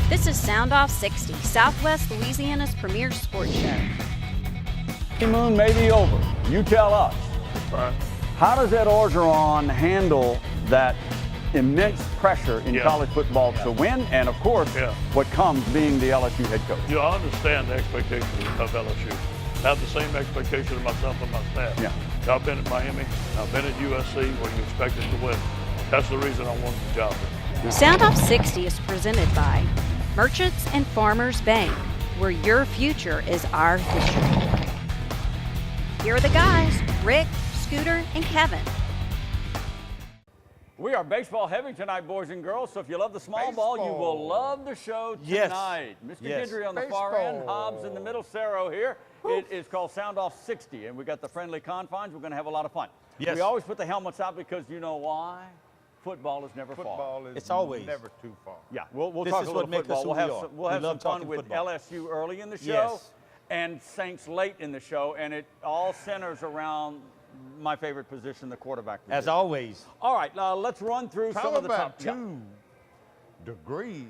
This is Sound Off 60, Southwest Louisiana's premier sports show. Honeymoon may be over. You tell us. Right. How does Ed Orgeron handle that immense pressure in college football to win, and of course, what comes being the LSU head coach? You understand the expectations of LSU. I have the same expectation of myself and my staff. Yeah. I've been at Miami. I've been at USC where you expected to win. That's the reason I wanted the job. Sound Off 60 is presented by Merchants and Farmers Bank, where your future is our history. Here are the guys, Rick, Scooter, and Kevin. We are baseball heavy tonight, boys and girls, so if you love the small ball, you will love the show tonight. Mr. Guidry on the far end, Hobbs in the middle, Cerro here. It is called Sound Off 60, and we got the friendly confines. We're going to have a lot of fun. We always put the helmets out because you know why? Football is never far. Football is never too far. Yeah, we'll This talk is a what little makes us football. who We'll have some fun with football. LSU early in the show Yes. and Saints late in the show, and it all centers around my favorite position, the quarterback position. As always. All right, let's run through How some of the about top. 2 degrees?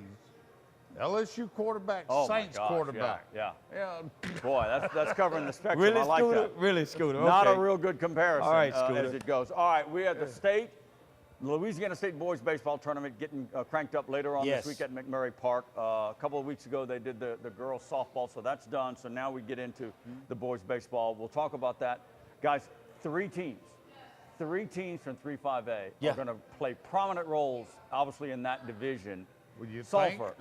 LSU quarterback, Oh my Saints gosh, quarterback. Yeah. Yeah. Boy, that's covering the spectrum. Really, I like Scooter? that. Really, Scooter. Not okay. a real good comparison All right, as Scooter. it goes. All right, we have the state, Louisiana State Boys Baseball Tournament getting cranked up later on this week at McMurray Park. A couple of weeks ago, they did the girls softball, so that's done. So now we get into the boys baseball. We'll talk about that. Guys, 3 teams. 3 teams from 3-5A are going to play prominent roles, obviously, in that division. Well, you Sulphur,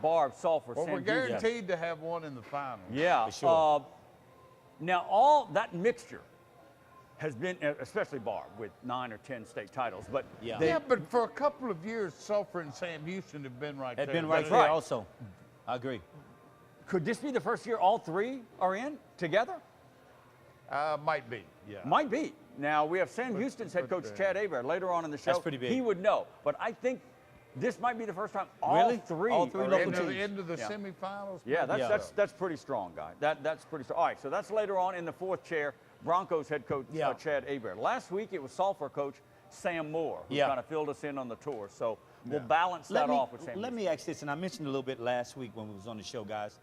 Barb, Sulphur, Well, we're San Diego. guaranteed to have one in the final. Yeah. For sure. Now, all that mixture has been, especially Barb, with 9 or 10 state titles. But Yeah, but for a couple of years, Sulphur and Sam Houston have been right there. Had been right That's there right. also. I agree. could this be the first year all 3 are in together? Might be, yeah. Might be. Now, we have Sam Houston's head coach, Chad Hebert, later on in the show. That's pretty big. He would know. But I think this might be the first time all Really? 3 All 3 are local in. teams. Into the Yeah. semifinals. Yeah, maybe so. that's pretty strong, guy. That's pretty strong. All right, so that's later on in the 4th chair, Broncos head coach Chad Hebert. Last week it was Sulphur coach Sam Moore, who kind of filled us in on the tour. So we'll balance that off with Sam. Let me ask this, and I mentioned a little bit last week when we was on the show, guys.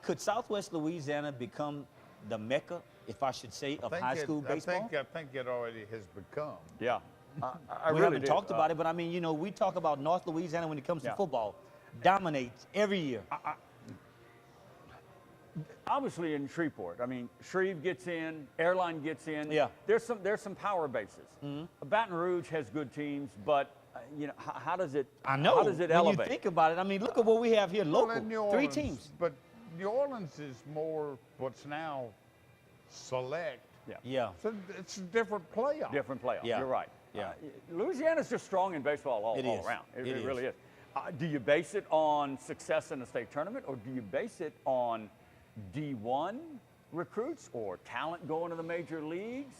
Could Southwest Louisiana become the Mecca, if I should say, of high school baseball? I think it already has become. Yeah. I We really haven't do. talked about it, but I mean, you know, we talk about North Louisiana when it comes to football. Dominates every year. Obviously in Shreveport. I mean, Shreve gets in, Airline gets in. Yeah. There's some power bases. Baton Rouge has good teams, but you know, how does it? I know. How does it when elevate? you think about it, I mean, look at what we have here local. Well, in New 3 Orleans, teams. But New Orleans is more what's now select. Yeah. So it's a different playoff. Different playoff. Yeah. You're right. Yeah. Louisiana's just strong in baseball all It is. around. It It really is. is. Do you base it on success in the state tournament, or do you base it on D1 recruits or talent going to the major leagues?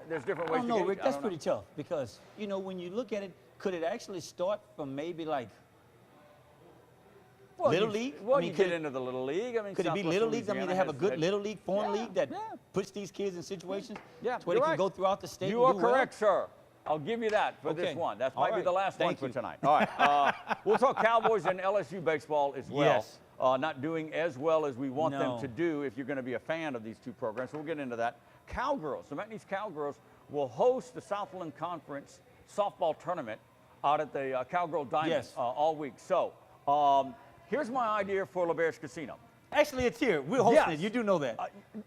There's different ways I don't to know, get Rick. it. That's pretty tough because, you know, when you look at it, could it actually start from maybe like Little League? Well, I mean, you could get it- into the Little League. I mean, Could it be Southwest Little League? I mean, Louisiana they have a has good had- Little League, foreign Yeah, league that yeah. puts these kids in situations Yeah, where you're they can right. go throughout the state You and are do well. correct, sir. I'll give you that for this Okay. one. That All might be right. the last one Thank for you. tonight. All right. We'll talk Cowboys and LSU baseball as well. Yes. Not doing as well as we want them No. to do if you're going to be a fan of these 2 programs. So we'll get into that. Cowgirls, the McNeese Cowgirls will host the Southland Conference softball tournament out at the Cowgirl Diamond Yes. all week. So here's my idea for LaBerge Casino. Actually, it's here. We're hosting Yes. it. You do know that.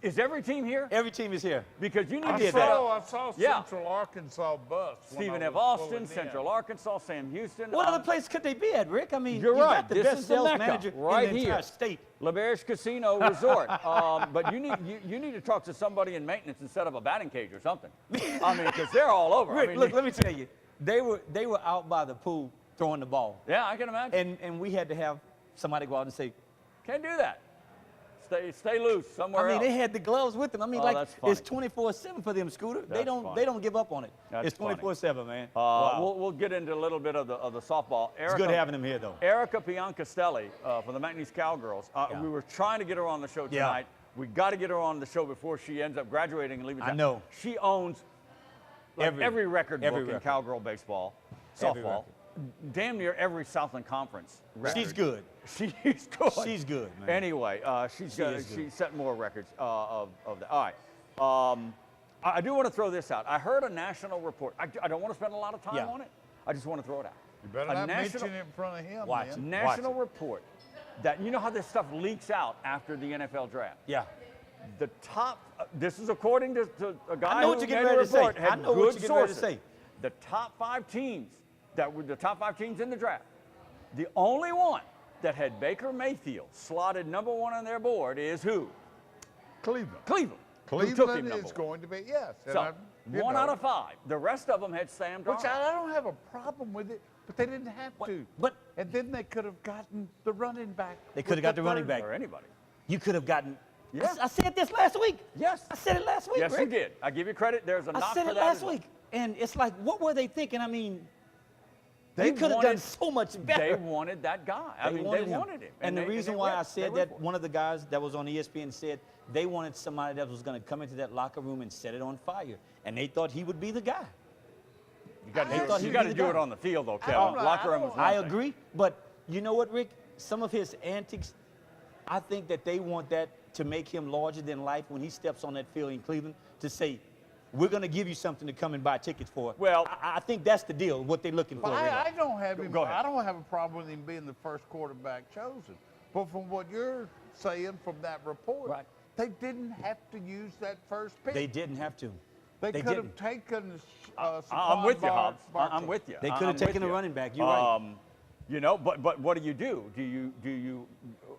Is every team here? Every team is here. Because you need I to set up saw Yeah. Central Arkansas bus. when Stephen I F. was Austin, pulling in. Central Arkansas, Sam Houston. What other place could they be at, Rick? I mean, You're you right. got the This best is the sales Mecca manager right in the here. entire state. LaBerge Casino Resort. But you need to talk to somebody in maintenance instead of a batting cage or something. I mean, because they're all over. Rick, I mean, look, let me tell you, they were out by the pool throwing the ball, yeah, I can imagine. and we had to have somebody go out and say, Can't do that. Stay loose somewhere I mean, else. they had the gloves with them. I mean, Oh, like that's funny. it's 24/7 for them, Scooter. That's funny. They don't give up on it. That's it's 24/7, man. We'll get into a little bit of the softball. It's good having them here, though. Erica Piancastelli from the McNeese Cowgirls. We were trying to get her on the show Yeah. tonight. We got to get her on the show before she ends up graduating and leaving I town. know. She owns like every record book every in record. cowgirl baseball, Every softball. record. damn near every Southland Conference record. She's good. She's good. She's good, man. Anyway, she's set more records of that. All right. I do want to throw this out. I heard a national report. I don't want to spend a lot of time on it. I just want to throw it out. You better not mention it in front of him, Watch man. it. National report that, you know how this stuff leaks out after the NFL draft? Yeah. The top, this is according to a guy I know who what you're made getting a ready to say. report, I had know what good you're getting ready to sources. say. The top 5 teams that were the top 5 teams in the draft, the only one that had Baker Mayfield slotted number 1 on their board is who? Cleveland. Who took him Cleveland number is 1. going to be, yes. and So, you 1 know, out of 5. The rest of them had Sam Darnold. Which I don't have a problem with it, but they didn't have to. But and then they could have gotten the running back. They could have got the running back. Or anybody. You could have gotten. Yeah. I said this last week. Yes. I said it last week. Yes, Rick. you did. I give you credit. There's a knock I said for it that last as well. week, and it's like, what were they thinking? I mean, They you could have done wanted- so much better. They wanted that guy. They wanted him. And the they reason they why went- I they said went that, for it. one of the guys that was on ESPN said they wanted somebody that was going to come into that locker room and set it on fire, and they thought he would be the guy. You got They thought to he'd do be the it guy. on the field, though, Kevin. don't know. Locker I room don't- was one I thing. agree, but you know what, Rick? Some of his antics, I think that they want that to make him larger than life when he steps on that field in Cleveland to say, we're going to give you something to come and buy tickets for. Well- I think that's the deal, what they're looking for. Well, really. I don't have him. Go ahead. I don't have a problem with him being the first quarterback chosen. But from what you're saying from that report, Right. they didn't have to use that first pick. They didn't have to. They they could have didn't. taken. I'm with you, Hobbs. Barkley. I'm with you. They could I'm have taken with a you. running back. You're right. You know, but what do you do?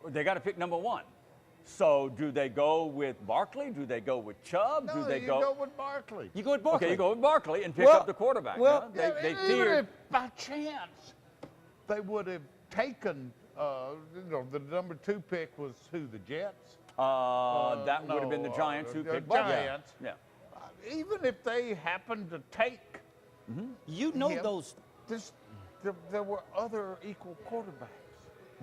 They got to pick number 1. So do they go with Barkley? Do they go with Chubb? No, do they you go with Barkley. You go with Barkley. Okay, you go with Barkley and pick Well- up the quarterback. well, huh? Yeah, They even feared. if by chance they would have taken, the number 2 pick was who? The Jets. That would have been the no, Giants who the picked Giants. Yeah. Even if they happened to take You know him, those. there were other equal quarterbacks.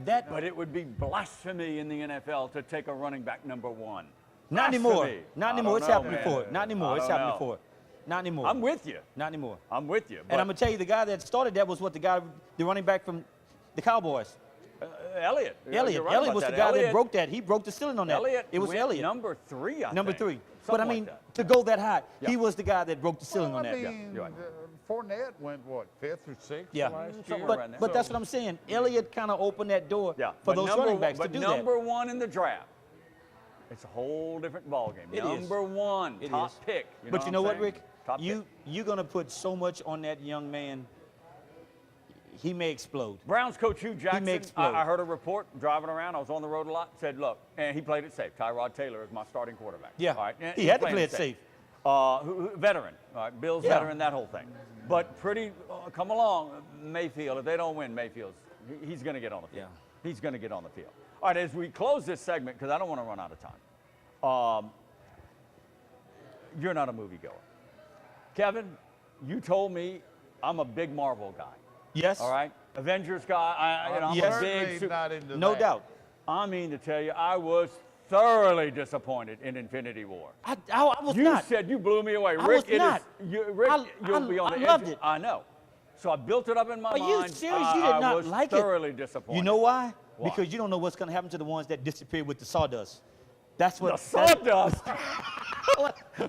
That But it would be blasphemy in the NFL to take a running back number 1. not anymore. Blasphemy. Not I anymore. don't It's know, happened man. before. Not anymore. I It's don't happened know. before. Not anymore. I'm with you. Not anymore. I'm with you. And I'm gonna tell you, the guy that started that was the running back from the Cowboys. Elliott. Elliott. You're right Elliott about was the that. guy Elliott- that broke that. He broke the ceiling on that. Elliott It was went Elliott. number 3, I Number think. 3. But Something I like mean, that. to go that high, Yeah. he was the guy that broke the ceiling Well, on I that. mean, you're right. Fournette went, what, 5th or 6th Yeah. last year? Somewhere around there. But that's what I'm saying. Elliott kind of opened that door Yeah. for But those number running one- backs but to do number 1 in the draft, it's a whole different ballgame. It is. Number 1, It top is. pick. But you know what, I'm saying? Rick? Top pick. You're gonna put so much on that young man. He may explode. Browns coach Hugh Jackson, may explode. I heard a report driving around. I was on the road a lot. Said, look, and he played it safe. Tyrod Taylor is my starting quarterback. Yeah. All right. and He he's had to playing play it safe. Veteran. All right. Bills Yeah. veteran, that whole thing. But come along, Mayfield. If they don't win, he's going to get on the field. Yeah. He's going to get on the field. All right. As we close this segment, because I don't want to run out of time. You're not a moviegoer. Kevin, you told me I'm a big Marvel guy. Yes. All right, Avengers guy. I'm Yes. a big. Certainly not into No that. doubt. I mean to tell you, I was thoroughly disappointed in Infinity War. I was You not. said you blew me away, I Rick. was not. Rick, I- you'll be on I the loved edge. it. I know. So I built it up in my Are you mind. serious? You did I not was like it? thoroughly disappointed. You know why? Why? Because you don't know what's going to happen to the ones that disappeared with the sawdust. That's what. The sawdust.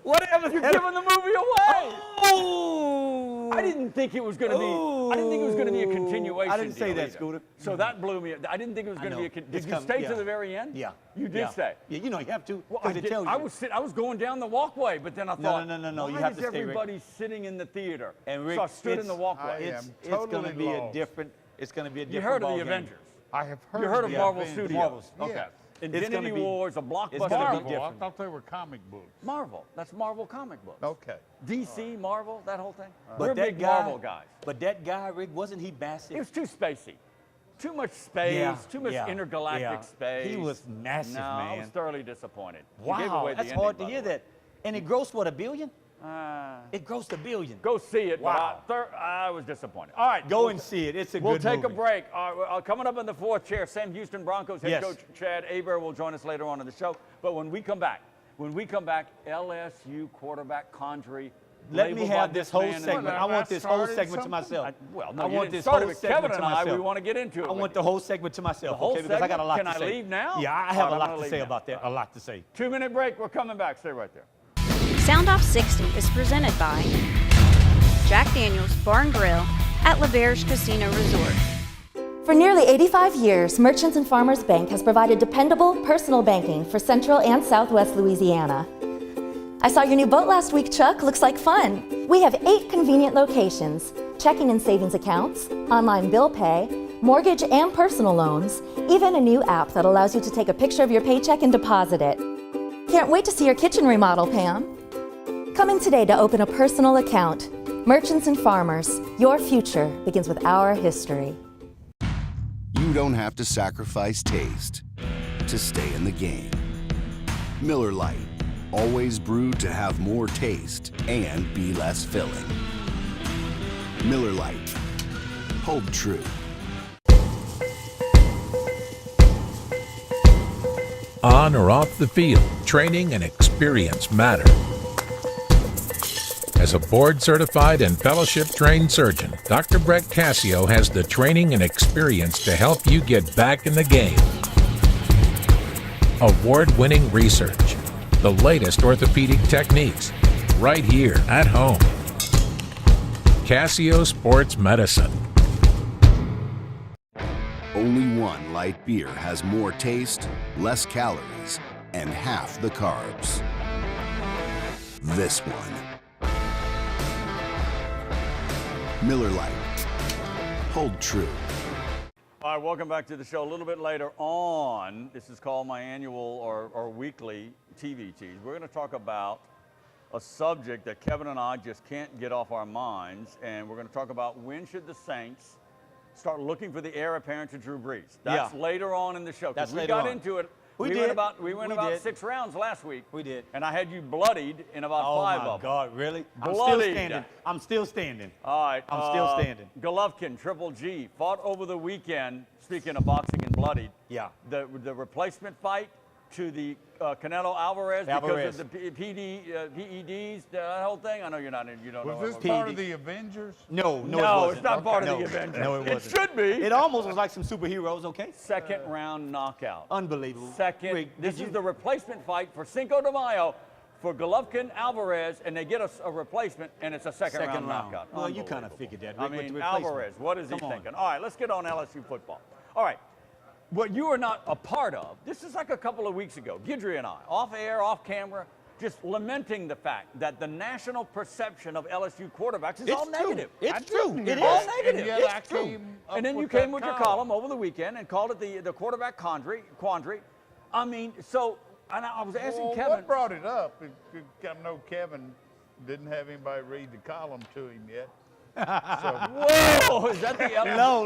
Whatever. You're giving the movie away. Oh! I didn't think it was going to be. I didn't think it was going to be a continuation. I didn't say deal that, either. Scooter. So that blew me. I didn't think it was going to be a. Did It's you come- stay yeah. to the very end? Yeah. You did Yeah. stay. Yeah, you know you have to Well, because it tells you. I was going down the walkway, but then I thought, no, why you have is to stay, Rick. everybody sitting in the theater? And Rick, so I stood in the it's- walkway. I It's am going to totally be a lost. different. It's going to be a You different. heard of the ball game. Avengers? I have heard. You heard of the Marvel Avengers. Studios? Marvels. Okay. Yes. Infinity gonna be- War is a it's blockbuster. gonna be Marvel. I different. thought they were comic books. Marvel. That's Marvel comic books. Okay. DC, Marvel, that whole thing. But We're that big guy, Marvel guys. But that guy, Rick, wasn't he massive? It was too spacey. Too much space, Yeah, too much yeah, intergalactic yeah. space. He was massive, no, I was man. thoroughly disappointed. He gave Wow, away the that's ending, hard to by hear the way. that. And it grossed what, $1 billion? Uh, It grossed $1 billion. Go see it. Wow. But I was disappointed. All right. Go and see it. It's a We'll good take movie. a break. Coming up in the fourth chair, Sam Houston Broncos head Yes. coach Chad Aber will join us later on in the show. But when we come back, LSU quarterback Condry let me labeled by have this whole man and- segment. I want this whole segment to myself. Well, no, I you want didn't this start it whole with segment Kevin to and I. myself. We want to get into it. I want the whole segment to myself, The whole okay? Because I got a lot segment? to Can I say. leave now? Yeah, I All have right, a I'm lot gonna to leave say now. about that. A lot to say. 2-minute break. We're coming back. Stay right there. Soundoff60 is presented by Jack Daniels Bar and Grill at L'Auberge Casino Resort. For nearly 85 years, Merchants and Farmers Bank has provided dependable personal banking for Central and Southwest Louisiana. I saw your new boat last week, Chuck. Looks like fun. We have 8 convenient locations, checking and savings accounts, online bill pay, mortgage and personal loans, even a new app that allows you to take a picture of your paycheck and deposit it. Can't wait to see your kitchen remodel, Pam. Come in today to open a personal account. Merchants and Farmers, your future begins with our history. You don't have to sacrifice taste to stay in the game. Miller Lite, always brewed to have more taste and be less filling. Miller Lite, hold true. On or off the field, training and experience matter. As a board-certified and fellowship-trained surgeon, Dr. Brett Cassio has the training and experience to help you get back in the game. Award-winning research, the latest orthopedic techniques, right here at home. Cassio Sports Medicine. Only one light beer has more taste, less calories, and half the carbs. This one. Miller Lite. Hold true. All right, welcome back to the show. A little bit later on, this is called my annual or weekly TV tease. We're going to talk about a subject that Kevin and I just can't get off our minds, and we're going to talk about when should the Saints start looking for the heir apparent to Drew Brees. That's later on in the show. That's we later got on. into it. We went did. about 6 rounds last week. We did. And I had you bloodied in about 5 of them. Oh, my God, really? I'm Bloodied. still standing. I'm still standing. All right. I'm still standing. Golovkin, Triple G, fought over the weekend, speaking of boxing and bloodied. Yeah. The replacement fight to the Canelo Alvarez because of the PEDs, that whole thing. I know you're not in, you don't know. Was this part of the Avengers? No, No, it wasn't. it's not part of No. the Avengers. No, it wasn't. It should be. It almost was like some superheroes, okay? Second round knockout. Unbelievable. Second. Rick, This is the replacement fight for Cinco de Mayo for Golovkin Alvarez, and they get a replacement, and it's a second round knockout. Well, you kind of figured that, Rick, I with the mean, replacement. Alvarez, what is he Come on. thinking? All right, let's get on LSU football. All right, what you are not a part of, this is like a couple of weeks ago, Guidry and I, off air, off camera, just lamenting the fact that the national perception of LSU quarterbacks is all negative. It's true. It All is. negative. And yet I It's true. came up And then you with came that with your column over the weekend and called it the quarterback quandary. I mean, so, and I was asking Well, Kevin. what brought it up? I know Kevin didn't have anybody read the column to him yet. Whoa! Is that the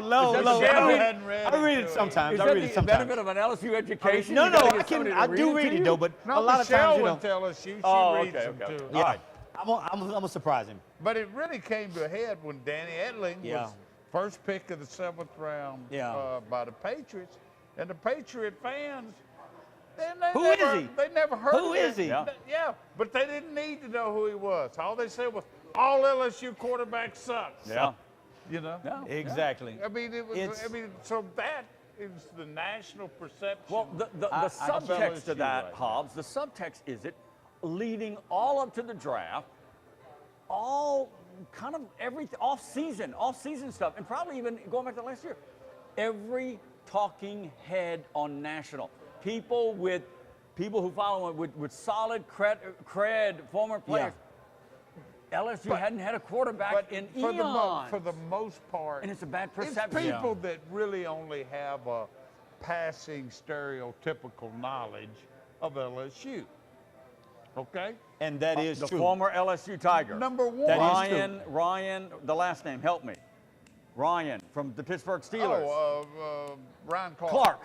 Low. hadn't read I read it it to sometimes. Is I that read it the sometimes. benefit of an LSU education? No, You gotta I get somebody can. to I do read to it you? though, but No, a lot of Michelle times you would don't. tell us she Oh, reads okay, them okay. too. All right. I'm gonna surprise him. But it really came to a head when Danny Etling Yeah. was first pick of the 7th round Yeah. by the Patriots, and the Patriot fans. Who is he? They never heard Who of him. is he? Yeah, but they didn't need to know who he was. All they said was, all LSU quarterbacks suck. Yeah. You know? Yeah. Exactly. I mean, so that is the national perception. Well, the subtext to that, right Hobbs, the subtext is it leading all up to the draft, all kind of every off-season stuff, and probably even going back to last year, every talking head on national. People who follow him with solid cred, former players. LSU hadn't had a quarterback in eons. For the most part. And it's a bad It's perception. people that really only have a passing stereotypical knowledge of LSU. Okay? And that is the true. former LSU Tiger. Number one. That is Ryan, the last name, help me. Ryan from the Pittsburgh Steelers. Ryan Clark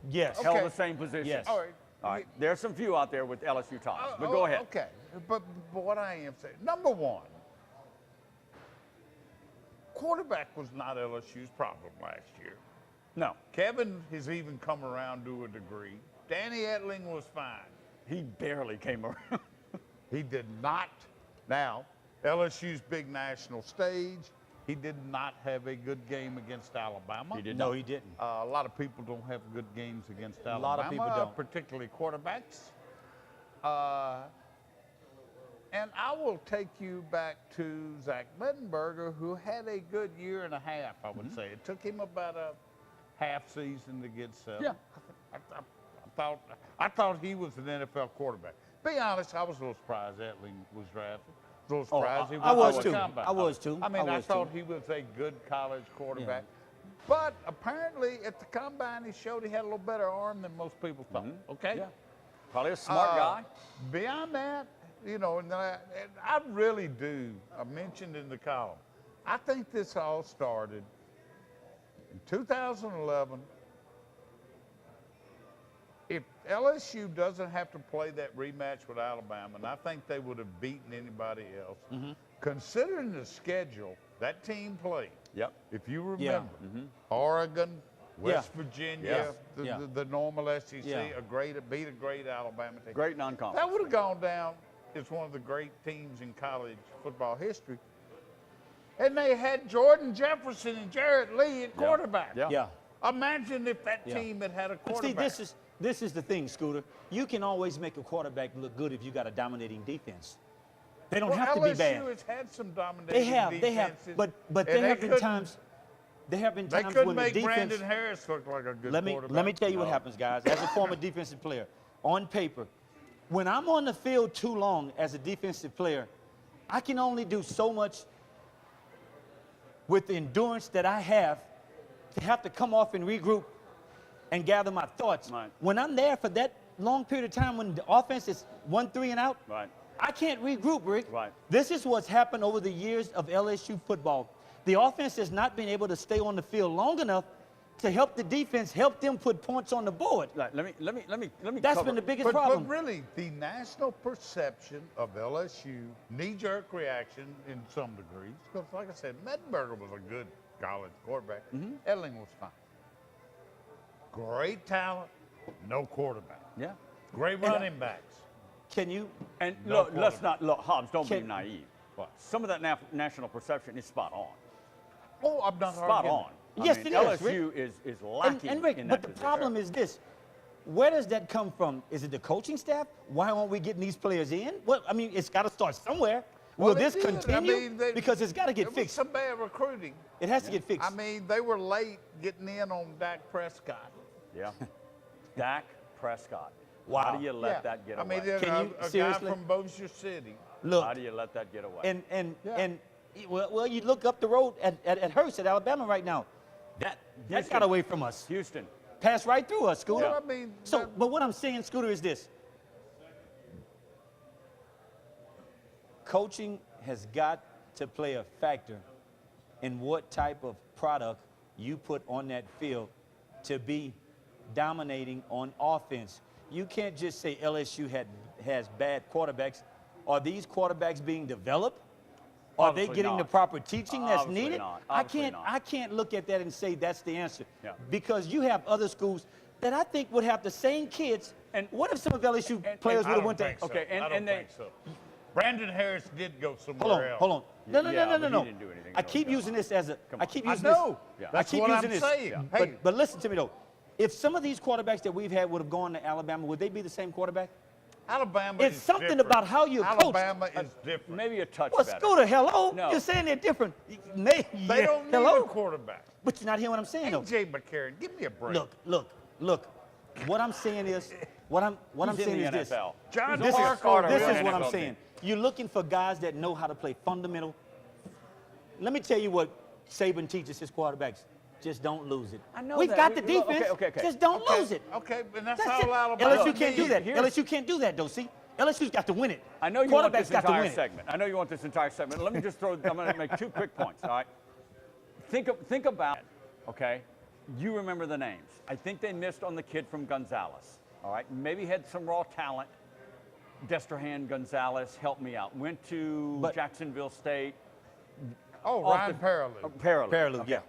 Yes. held the same position. Yes. All right. All right. There's some few out there with LSU ties, but go ahead. Okay. But what I am saying, number one, quarterback was not LSU's problem last year. No, Kevin has even come around to a degree. Danny Etling was fine. he barely came around. He did not. Now, LSU's big national stage. He did not have a good game against Alabama. He did No, not. he didn't. A lot of people don't have good games against Alabama. lot of people don't. Particularly quarterbacks. And I will take you back to Zach Mettenberger, who had a good year and a half, I would say. It took him about a half season to get settled. Yeah. I thought he was an NFL quarterback. Be honest, I was a little surprised Etling was drafted. A little surprised he was I was on the too. combine. I was too. I mean, I I was thought too. he was a good college quarterback. But apparently at the combine, he showed he had a little better arm than most people thought. Okay? Yeah. Probably a smart guy. Beyond that, you know, and I really do. I mentioned in the column, I think this all started in 2011. If LSU doesn't have to play that rematch with Alabama, and I think they would have beaten anybody else, considering the schedule that team played. Yep. If you remember, Oregon, West Yeah. Virginia, Yeah. the normal SEC, Yeah. beat a great Alabama team. Great non-conference. That would have gone down as one of the great teams in college football history. And they had Jordan Jefferson and Jarrett Lee at quarterback. Yeah. Yeah. Imagine if that team had a But quarterback. see, this is the thing, Scooter. You can always make a quarterback look good if you got a dominating defense. They don't have to be bad. LSU has had some dominating They have, defenses, but and there they have been couldn't- times. There have been They times couldn't when the make defense. Brandon Harris look like a good Let quarterback. me tell you what happens, guys. As a former defensive player, on paper, when I'm on the field too long as a defensive player, I can only do so much with the endurance that I have to come off and regroup and gather my thoughts. Right. When I'm there for that long period of time when the offense is 1-3 and out, Right. I can't regroup, Rick. Right. This is what's happened over the years of LSU football. The offense has not been able to stay on the field long enough to help the defense, help them put points on the board. Right, let me That's cover- been the biggest But problem. really, the national perception of LSU, knee-jerk reaction in some degrees, because like I said, Mettenberger was a good college quarterback. Edling was fine. Great talent, no quarterback. Yeah. Great running backs. Can you? And No look, let's not look, Hobbs. Don't be Can- naive. What? Some of that national perception is spot on. Oh, I'm not Spot arguing. on. Yes, I mean, it is, LSU is lacking And Rick, in but that the position. problem is this. Where does that come from? Is it the coaching staff? Why aren't we getting these players in? Well, I mean, it's got to start somewhere. Well, Will they this did. continue? I mean, Because it's got to There get was fixed. some bad recruiting. It has to get fixed. I mean, they were late getting in on Dak Prescott. Yeah. Dak Prescott. Wow. How do you let that get I away? mean, there's Can you- a guy seriously? from Bossier City. Look, How do you let that get away? and Yeah. well, you look up the road at Hurst at Alabama right now. That Houston. got away from us. Houston. Passed right through us, Scooter. Well, I mean, So, but what I'm saying, Scooter, is this. Coaching has got to play a factor in what type of product you put on that field to be dominating on offense. You can't just say LSU has bad quarterbacks. Are these quarterbacks being developed? Are they Obviously getting the not. proper teaching that's Obviously needed? not. I Obviously not. can't look at that and say that's the answer. Yeah. Because you have other schools that I think would have the same kids. And- what if some of LSU and- players I would have don't went to? think so. Okay, and- I don't and they- think so. Brandon Harris did go somewhere else. Hold on. No. Yeah, but he No. didn't do anything I really keep good. using this as a. Come I on. keep I using know. this. Yeah. I That's keep what using I'm this. saying. Hey. But listen to me though. If some of these quarterbacks that we've had would have gone to Alabama, would they be the same quarterback? Alabama It's is something different. about how you're coached. Alabama is different. Maybe a touch Well, better. Scooter, hello. No. You're saying they're different. They don't need hello. a quarterback. But you're not hearing what I'm saying though. A.J. McCarron, give me a break. Look. What I'm saying is, what I'm He's in saying the is this. NFL. John This is, Harbaugh this will is what I'm NFL saying. You're looking for guys that know how to play fundamental. Let me tell you what Saban teaches his quarterbacks. Just don't lose it. I know We've that. got the Look, defense. okay. Just don't lose it. Okay, and that's That's all it. Alabama LSU can't do needs. that. Here's- LSU can't do that, though. See, LSU's got to win it. I know you want this Quarterbacks got to entire win it. segment. I know you want this entire segment. Let me just throw. I'm going to make 2 quick points. All right. Think about it. Okay. You remember the names. I think they missed on the kid from Gonzales. All right. Maybe had some raw talent. Destrahan Gonzalez helped me out. Went to But- Jacksonville State. Oh, Off Ryan the- Paralew. Parallel. Parallel, yeah.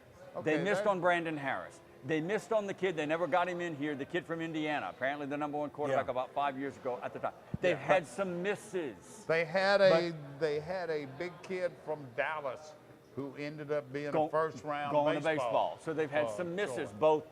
They Okay, missed that- on Brandon Harris. They missed on the kid. They never got him in here. The kid from Indiana, apparently the #1 quarterback about 5 years ago at the time. They've had some misses. They had a big kid from Dallas who ended up being a first-round going to baseball. So they've had some misses, both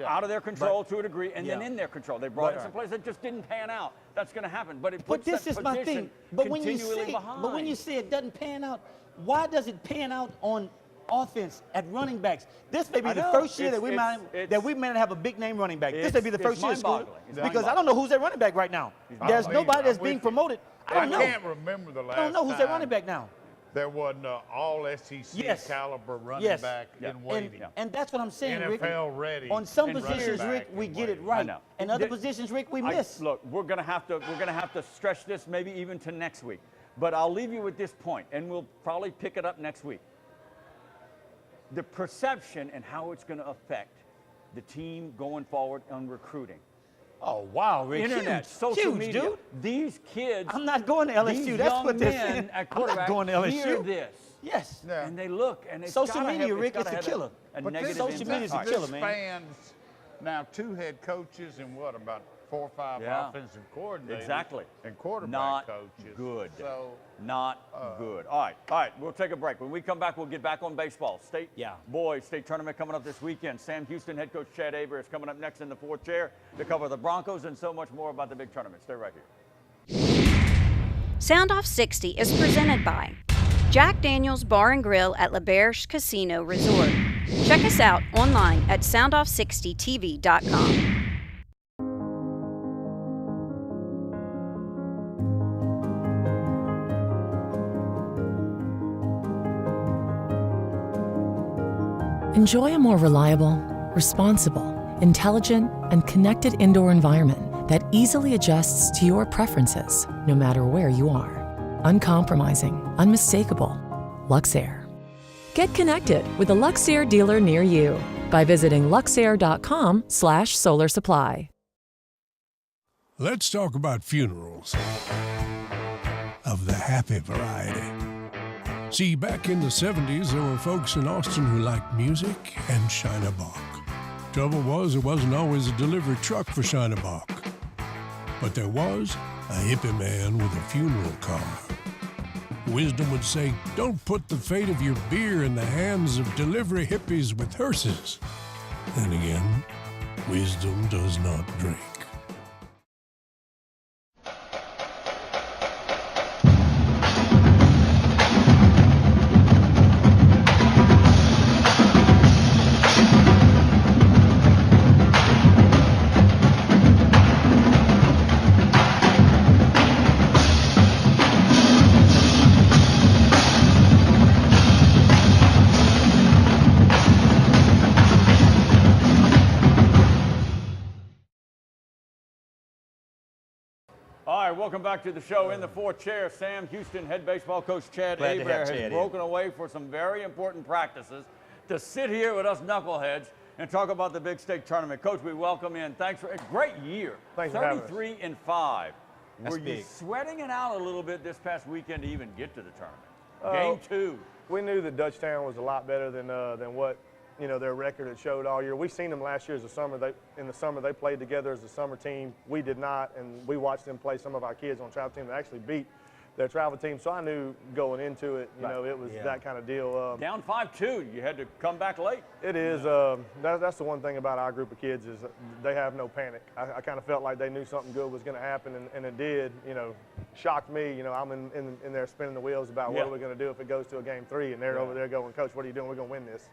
out of their control to a degree, and then in their control. They brought in some players that just didn't pan out. That's going to happen. But it puts this that is my thing. But when you say it doesn't pan out, why does it pan out on offense at running backs? This may be the first year that we might have a big name running back. This may be the first year in school because I don't know who's their running back right now. There's nobody that's being promoted. I don't know. I can't remember the last I don't know who's their running back now. There wasn't an all-SEC caliber running back in waiting. And that's what I'm saying, Rick. NFL ready. On some positions, Rick, we get it right. And other positions, Rick, we miss. Look, we're gonna have to stretch this maybe even to next week. But I'll leave you with this point, and we'll probably pick it up next week. The perception and how it's going to affect the team going forward on recruiting. Oh, wow, Rick. Internet, social media. Dude. These kids. I'm not going to LSU. That's what they're saying. At I'm not going to LSU. Hear this. Yes. Yeah. And they look, and it's social media, Rick, it's a killer. Social media is a killer, man. Spans now 2 head coaches and about 4 or 5 offensive coordinators. Exactly. And quarterback not coaches. Good. So not good. All right. We'll take a break. When we come back, we'll get back on baseball. Boys state tournament coming up this weekend. Sam Houston head coach Chad Aber is coming up next in the 4th chair to cover the Broncos and so much more about the big tournament. Stay right here. Soundoff60 is presented by Jack Daniel's Bar and Grill at LaBerge Casino Resort. Check us out online at soundoff60tv.com. Enjoy a more reliable, responsible, intelligent, and connected indoor environment that easily adjusts to your preferences, no matter where you are. Uncompromising, unmistakable. Luxair. Get connected with a Luxair dealer near you by visiting luxair.com/solar supply. Let's talk about funerals of the happy variety. See, back in the 70s, there were folks in Austin who liked music and Shiner Bock. Trouble was, there wasn't always a delivery truck for Shiner Bock. But there was a hippie man with a funeral car. Wisdom would say, don't put the fate of your beer in the hands of delivery hippies with hearses. Then again, wisdom does not drink. All right, welcome back to the show. In the 4th chair, Sam Houston head baseball coach Chad Aber has broken away for some very important practices to sit here with us knuckleheads and talk about the big state tournament. Coach, we welcome in. Thanks for a great year. Thanks for having us. 33-5. Were you sweating it out a little bit this past weekend to even get to the tournament? Game 2. We knew that Dutchtown was a lot better than what their record had showed all year. We seen them last year as a summer. In the summer they played together as a summer team. We did not, and we watched them play some of our kids on travel team that actually beat their travel team. So I knew going into it, it was that kind of deal. Down 5-2, you had to come back late. It is. That's the one thing about our group of kids is they have no panic. I kind of felt like they knew something good was going to happen, and it did. Shocked me. I'm in there spinning the wheels about what are we going to do if it goes to a game 3, and they're over there going, Coach, what are you doing? We're going to win this.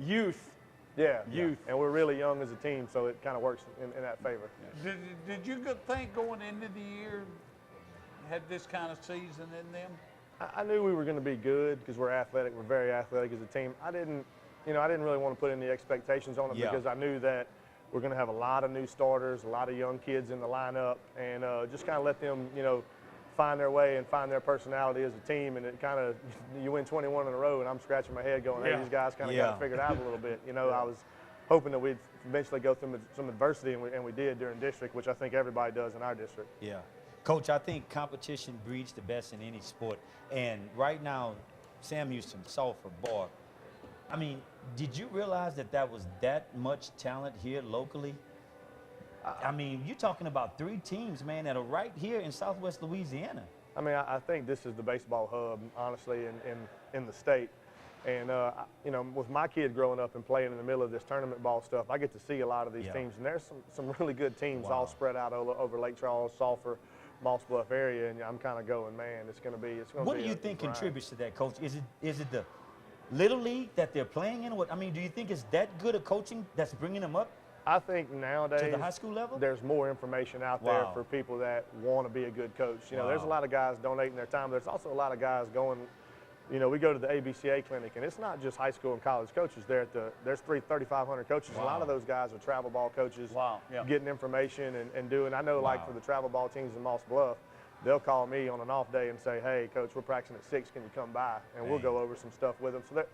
Youth. Youth. And we're really young as a team, so it kind of works in that favor. Did you think going into the year had this kind of season in them? I knew we were going to be good because we're athletic. We're very athletic as a team. I didn't really want to put any expectations on it because I knew that we're going to have a lot of new starters, a lot of young kids in the lineup, and just kind of let them, find their way and find their personality as a team. And it kind of, you win 21 in a row, and I'm scratching my head going, hey, these guys kind of got it figured out a little bit. I was hoping that we'd eventually go through some adversity, and we did during district, which I think everybody does in our district. Yeah. Coach, I think competition breeds the best in any sport. And right now, Sam Houston, Sulphur, boy, I mean, Did you realize that that was that much talent here locally? I mean, you're talking about 3 teams, man, that are right here in Southwest Louisiana. I mean, I think this is the baseball hub, honestly, in the state. And, you know, with my kid growing up and playing in the middle of this tournament ball stuff, I get to see a lot of these teams. And there's some really good teams all spread out over Lake Charles, Sulphur, Moss Bluff area. And I'm kind of going, man, it's going to be What do you think contributes to that, Coach? Is it the Little League that they're playing in? What I mean, do you think it's that good of coaching that's bringing them up? I think nowadays, to the high school level, there's more information out there for people that want to be a good coach. You know, there's a lot of guys donating their time. There's also a lot of guys going. You know, we go to the ABCA clinic, and it's not just high school and college coaches. There's 3,500 coaches. A lot of those guys are travel ball coaches, getting information and doing. I know, like for the travel ball teams in Moss Bluff, they'll call me on an off day and say, "Hey, coach, we're practicing at 6. Can you come by?" And we'll go over some stuff with them. So that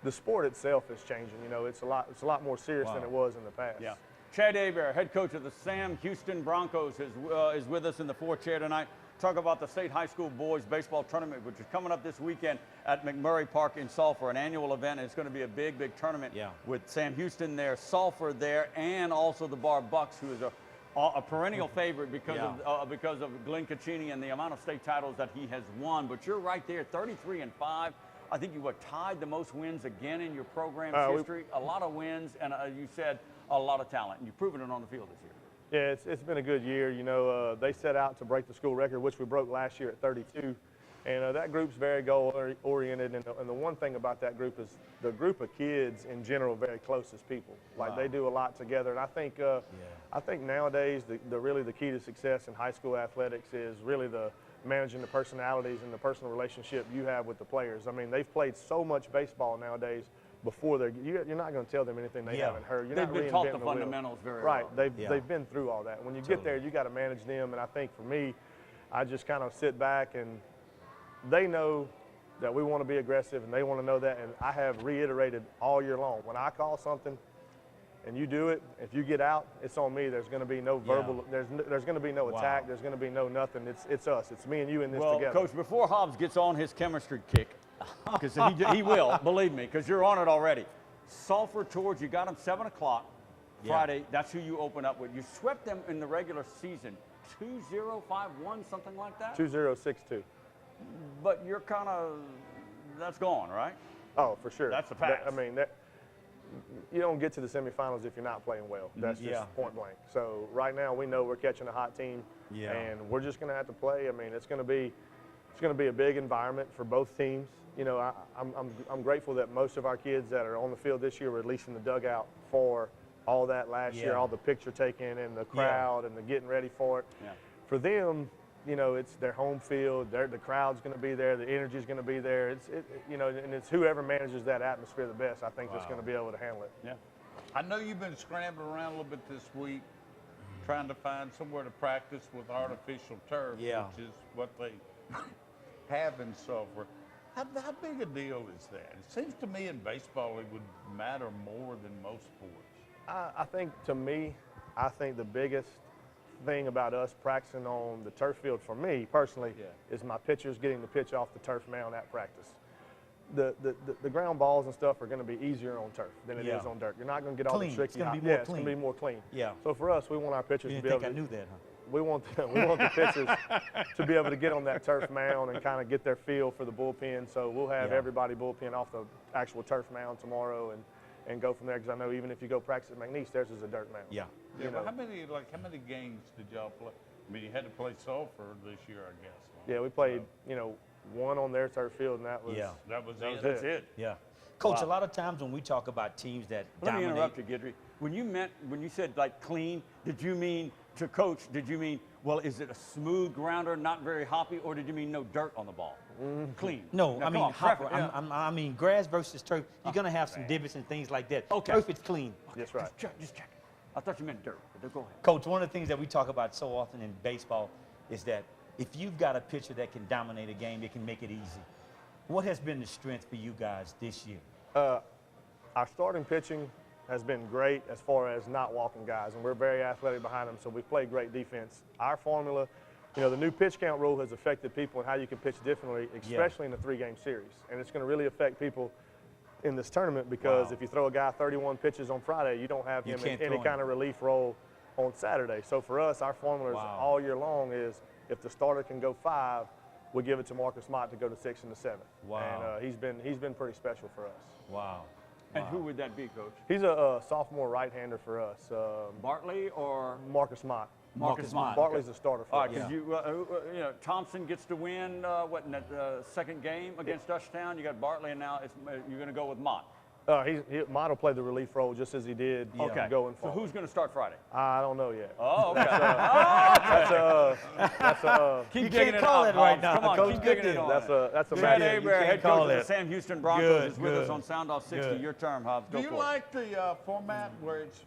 the sport itself is changing. You know, it's a lot more serious than it was in the past. Yeah. Chad Hebert, head coach of the Sam Houston Broncos, is with us in the 4th chair tonight. Talk about the State High School Boys Baseball Tournament, which is coming up this weekend at McMurray Park in Sulphur, an annual event. It's going to be a big, big tournament with Sam Houston there, Sulphur there, and also the Bar Bucks, who is a perennial favorite because of Glenn Caccini and the amount of state titles that he has won. But you're right there, 33-5. I think you tied the most wins again in your program's history. A lot of wins, and you said a lot of talent, and you've proven it on the field this year. Yeah, it's been a good year. You know, they set out to break the school record, which we broke last year at 32. And that group's very goal-oriented. And the one thing about that group is the group of kids in general are very close as people. Like they do a lot together. And I think nowadays really the key to success in high school athletics is really the managing the personalities and the personal relationship you have with the players. I mean, they've played so much baseball nowadays. Before you're not going to tell them anything they haven't heard. They've been taught the fundamentals very well. They've been through all that. When you get there, you got to manage them. And I think for me, I just kind of sit back and they know that we want to be aggressive and they want to know that. And I have reiterated all year long, when I call something and you do it, if you get out, it's on me. There's going to be no verbal, there's going to be no attack. There's going to be no nothing. It's us. It's me and you in this together. Coach, before Hobbs gets on his chemistry kick, because he will, believe me, because you're on it already. Sulphur towards, you got them 7 o'clock Friday. That's who you open up with. You swept them in the regular season, 2-0-5-1, something like that? 2-0-6-2. But you're kind of, that's gone, right? Oh, for sure. That's the pass. I mean, you don't get to the semifinals if you're not playing well. That's just point blank. So right now we know we're catching a hot team, and we're just going to have to play. I mean, it's going to be a big environment for both teams. You know, I'm grateful that most of our kids that are on the field this year were at least in the dugout for all that last year, all the picture taking and the crowd and the getting ready for it. Yeah. For them, you know, it's their home field. The crowd's going to be there. The energy's going to be there. You know, and it's whoever manages that atmosphere the best, I think, that's going to be able to handle it. Yeah. I know you've been scrambling around a little bit this week, trying to find somewhere to practice with artificial turf, which is what they have in Sulphur. How big a deal is that? It seems to me in baseball it would matter more than most sports. I think, to me, the biggest thing about us practicing on the turf field for me personally is my pitchers getting the pitch off the turf mound at practice. The ground balls and stuff are going to be easier on turf than it is on dirt. You're not going to get all the tricky. It's going to be more clean. It's going to be more clean. Yeah. So for us, we want our pitchers to be able to. I knew that, huh? We want the pitchers to be able to get on that turf mound and kind of get their feel for the bullpen. So we'll have everybody bullpen off the actual turf mound tomorrow and go from there. Because I know even if you go practice at McNeese, theirs is a dirt mound. Yeah. But how many games did y'all play? I mean, you had to play Sulphur this year, I guess. Yeah, we played, one on their turf field, and that was That's it. Yeah. Coach, a lot of times when we talk about teams that dominate. Let me interrupt you, Guidry. When you said like clean, did you mean to coach? Did you mean, well, is it a smooth grounder, not very hoppy, or did you mean no dirt on the ball? Clean. No, I mean hopper. I mean grass versus turf. You're gonna have some divots and things like that. Okay. Turf is clean. Okay. That's right. Just check. I thought you meant dirt. But go ahead. Coach, one of the things that we talk about so often in baseball is that if you've got a pitcher that can dominate a game, it can make it easy. What has been the strength for you guys this year? Our starting pitching has been great as far as not walking guys, and we're very athletic behind them, so we play great defense. Our formula, the new pitch count rule has affected people and how you can pitch differently, especially in a 3-game series, and it's going to really affect people in this tournament because if you throw a guy 31 pitches on Friday, you don't have him in any kind of relief role on Saturday. So for us, our formula all year long is if the starter can go 5, we give it to Marcus Mott to go to 6 and the 7th. Wow. And he's been pretty special for us. Wow. And who would that be, Coach? He's a sophomore right-hander for us. Bartley or Marcus Mott. Marcus Mott. Bartley's the starter for us. All right, you know, Thompson gets to win in that second game against Dutchtown. You got Bartley, and now you're going to go with Mott. Mott will play the relief role just as he did going forward. So who's going to start Friday? I don't know yet. Oh, okay. You can't call it right now. Come on, Coach, keep digging it on. That's a Chad match. Aber, head coach of the Sam Houston Broncos, is with us on Good. soundoff60. Your term, Hobbs. Do you like the format where it's,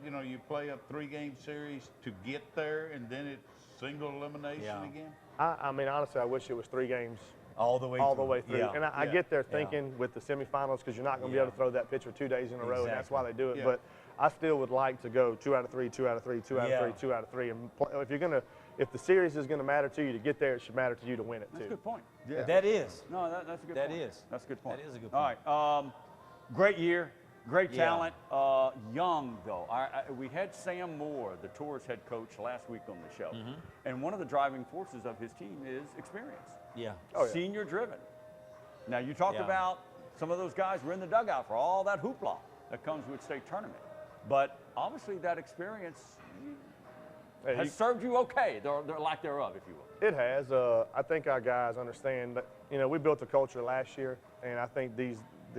you play a 3-game series to get there and then it's single elimination again? I mean, honestly, I wish it was 3 games. All the way through. Yeah. And I get there thinking with the semifinals because you're not going to be able to throw that pitcher 2 days in a row, and that's why they do it. But I still would like to go 2 out of 3, 2 out of 3, 2 out of 3, 2 out of 3. And if the series is going to matter to you to get there, it should matter to you to win it too. That's a good point. Yeah. That is. No, that's a good point. That is. That's a good point. That is a good point. All right. Great year. Great talent. Young, though. We had Sam Moore, the Tours head coach, last week on the show. And one of the driving forces of his team is experience. Yeah. Senior driven. Now, you talked about some of those guys were in the dugout for all that hoopla that comes with state tournament. But obviously that experience has served you okay, the lack thereof, if you will. It has. I think our guys understand that, we built a culture last year, and I think the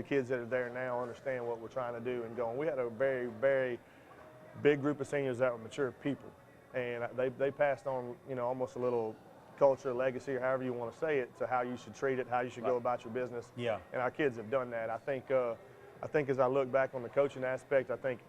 kids that are there now understand what we're trying to do and going. We had a very, very big group of seniors that were mature people, and they passed on, almost a little culture, legacy, or however you want to say it, to how you should treat it, how you should go about your business. Yeah. And our kids have done that. I think as I look back on the coaching aspect, I think,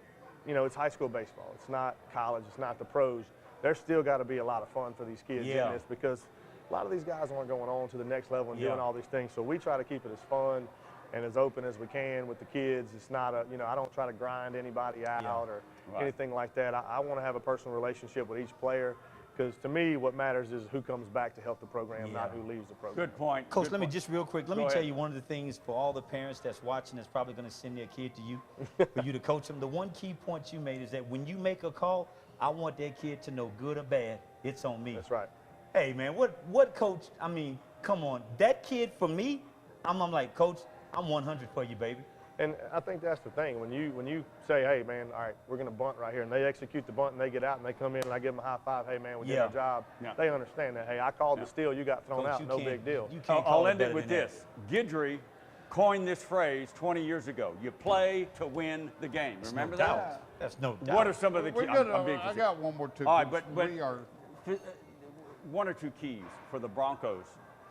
it's high school baseball. It's not college. It's not the pros. There's still got to be a lot of fun for these kids in this because a lot of these guys aren't going on to the next level and doing all these things. So we try to keep it as fun and as open as we can with the kids. It's not I don't try to grind anybody out or anything like that. I want to have a personal relationship with each player. Because to me, what matters is who comes back to help the program, not who leaves the program. Good point. Coach, let me just real quick, let me tell you one of the things for all the parents that's watching that's probably going to send their kid to you, for you to coach them. The one key point you made is that when you make a call, I want that kid to know good or bad, it's on me. That's right. Hey, man, what coach, I mean, come on. That kid, for me, I'm like, Coach, I'm 100 for you, baby. And I think that's the thing. When you say, hey, man, all right, we're going to bunt right here, and they execute the bunt, and they get out, and they come in, and I give them a high five, hey, man, we did our job. They understand that, hey, I called the steal, you got thrown out, no big deal. I'll end it with this. Guidry coined this phrase 20 years ago. You play to win the game. Remember that? That's no doubt. What are some of the keys? I got one more too. All right, but one or two keys for the Broncos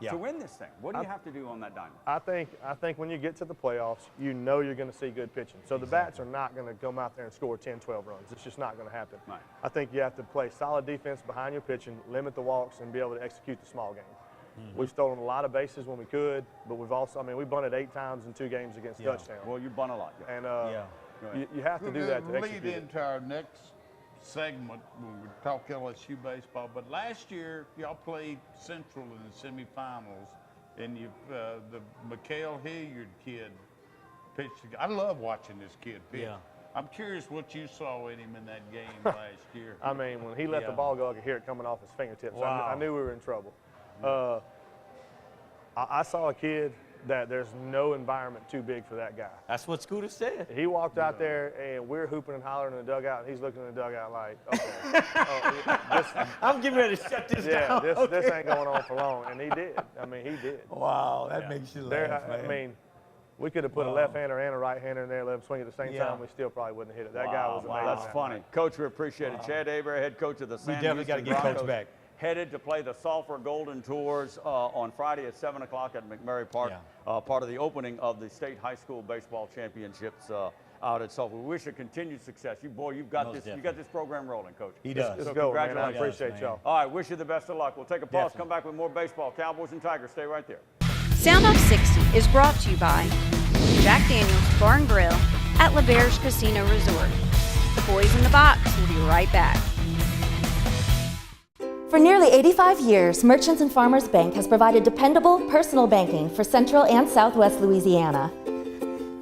to win this thing. What do you have to do on that diamond? I think when you get to the playoffs, you're going to see good pitching. So the bats are not going to come out there and score 10, 12 runs. It's just not going to happen. Right. I think you have to play solid defense behind your pitching, limit the walks, and be able to execute the small game. We've stolen a lot of bases when we could, but we've also, we bunted 8 times in 2 games against Dutchtown. Well, you bunt a lot. And you have to do that to execute lead into our next segment when we talk LSU baseball. But last year, y'all played Central in the semifinals, and the Mikhail Hilliard kid pitched. I love watching this kid pitch. Yeah. I'm curious what you saw in him in that game last year. When he let the ball go, I could hear it coming off his fingertips. Wow. I knew we were in trouble. I saw a kid that there's no environment too big for that guy. That's what Scooter said. He walked out there, and we're hooping and hollering in the dugout, and he's looking in the dugout like, okay. I'm getting ready to shut this down. This ain't going on for long, and he did. He did. Wow, that makes you laugh, man. We could have put a left-hander and a right-hander in there, let him swing at the same time. We still probably wouldn't have hit it. That guy was amazing. That's funny. Coach, we appreciate it. Chad Aber, head coach of the Sam definitely got to get Coach back. Headed to play the Sulphur Golden Tours on Friday at 7 o'clock at McMurray Park, part of the opening of the state high school baseball championships out at Sulphur. We wish you continued success. You've got this. You got this program rolling, Coach. He does. Let's go, man. I appreciate y'all. All right, wish you the best of luck. We'll take a pause. Come back with more baseball. Cowboys and Tigers. Stay right there. Soundoff60 is brought to you by Jack Daniel's Bar and Grill at LaBerge Casino Resort. The boys in the box will be right back. For nearly 85 years, Merchants and Farmers Bank has provided dependable personal banking for Central and Southwest Louisiana.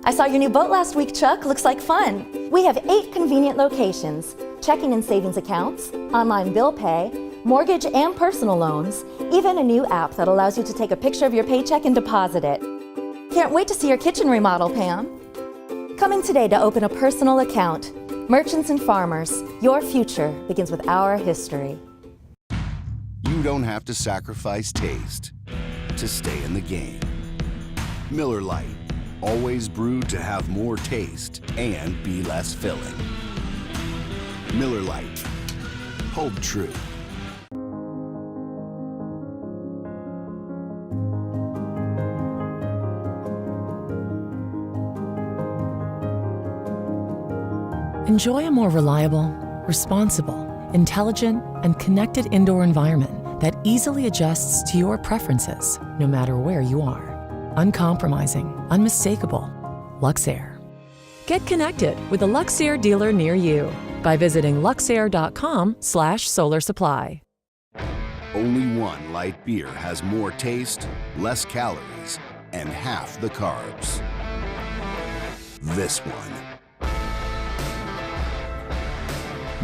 I saw your new boat last week, Chuck. Looks like fun. We have 8 convenient locations: checking and savings accounts, online bill pay, mortgage and personal loans, even a new app that allows you to take a picture of your paycheck and deposit it. Can't wait to see your kitchen remodel, Pam. Come in today to open a personal account. Merchants and Farmers, your future begins with our history. You don't have to sacrifice taste to stay in the game. Miller Lite, always brewed to have more taste and be less filling. Miller Lite, hold true. Enjoy a more reliable, responsible, intelligent, and connected indoor environment that easily adjusts to your preferences, no matter where you are. Uncompromising, unmistakable. Luxair. Get connected with a Luxair dealer near you by visiting luxair.com/solar supply. Only one light beer has more taste, less calories, and half the carbs. This one.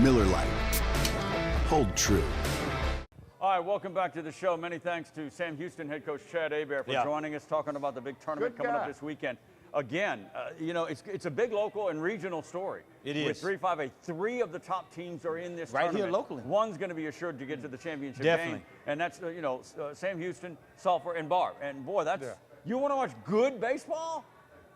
Miller Lite. Hold true. All right, welcome back to the show. Many thanks to Sam Houston head coach Chad Hebert for joining us, talking about the big tournament coming up this weekend. Again, you know, it's a big local and regional story. It is. With 3-5A, 3 of the top teams are in this tournament. Right here locally. One's going to be assured to get to the championship Definitely. game. And that's, you know, Sam Houston, Sulphur, and Barb. And, boy, that's you want to watch good baseball?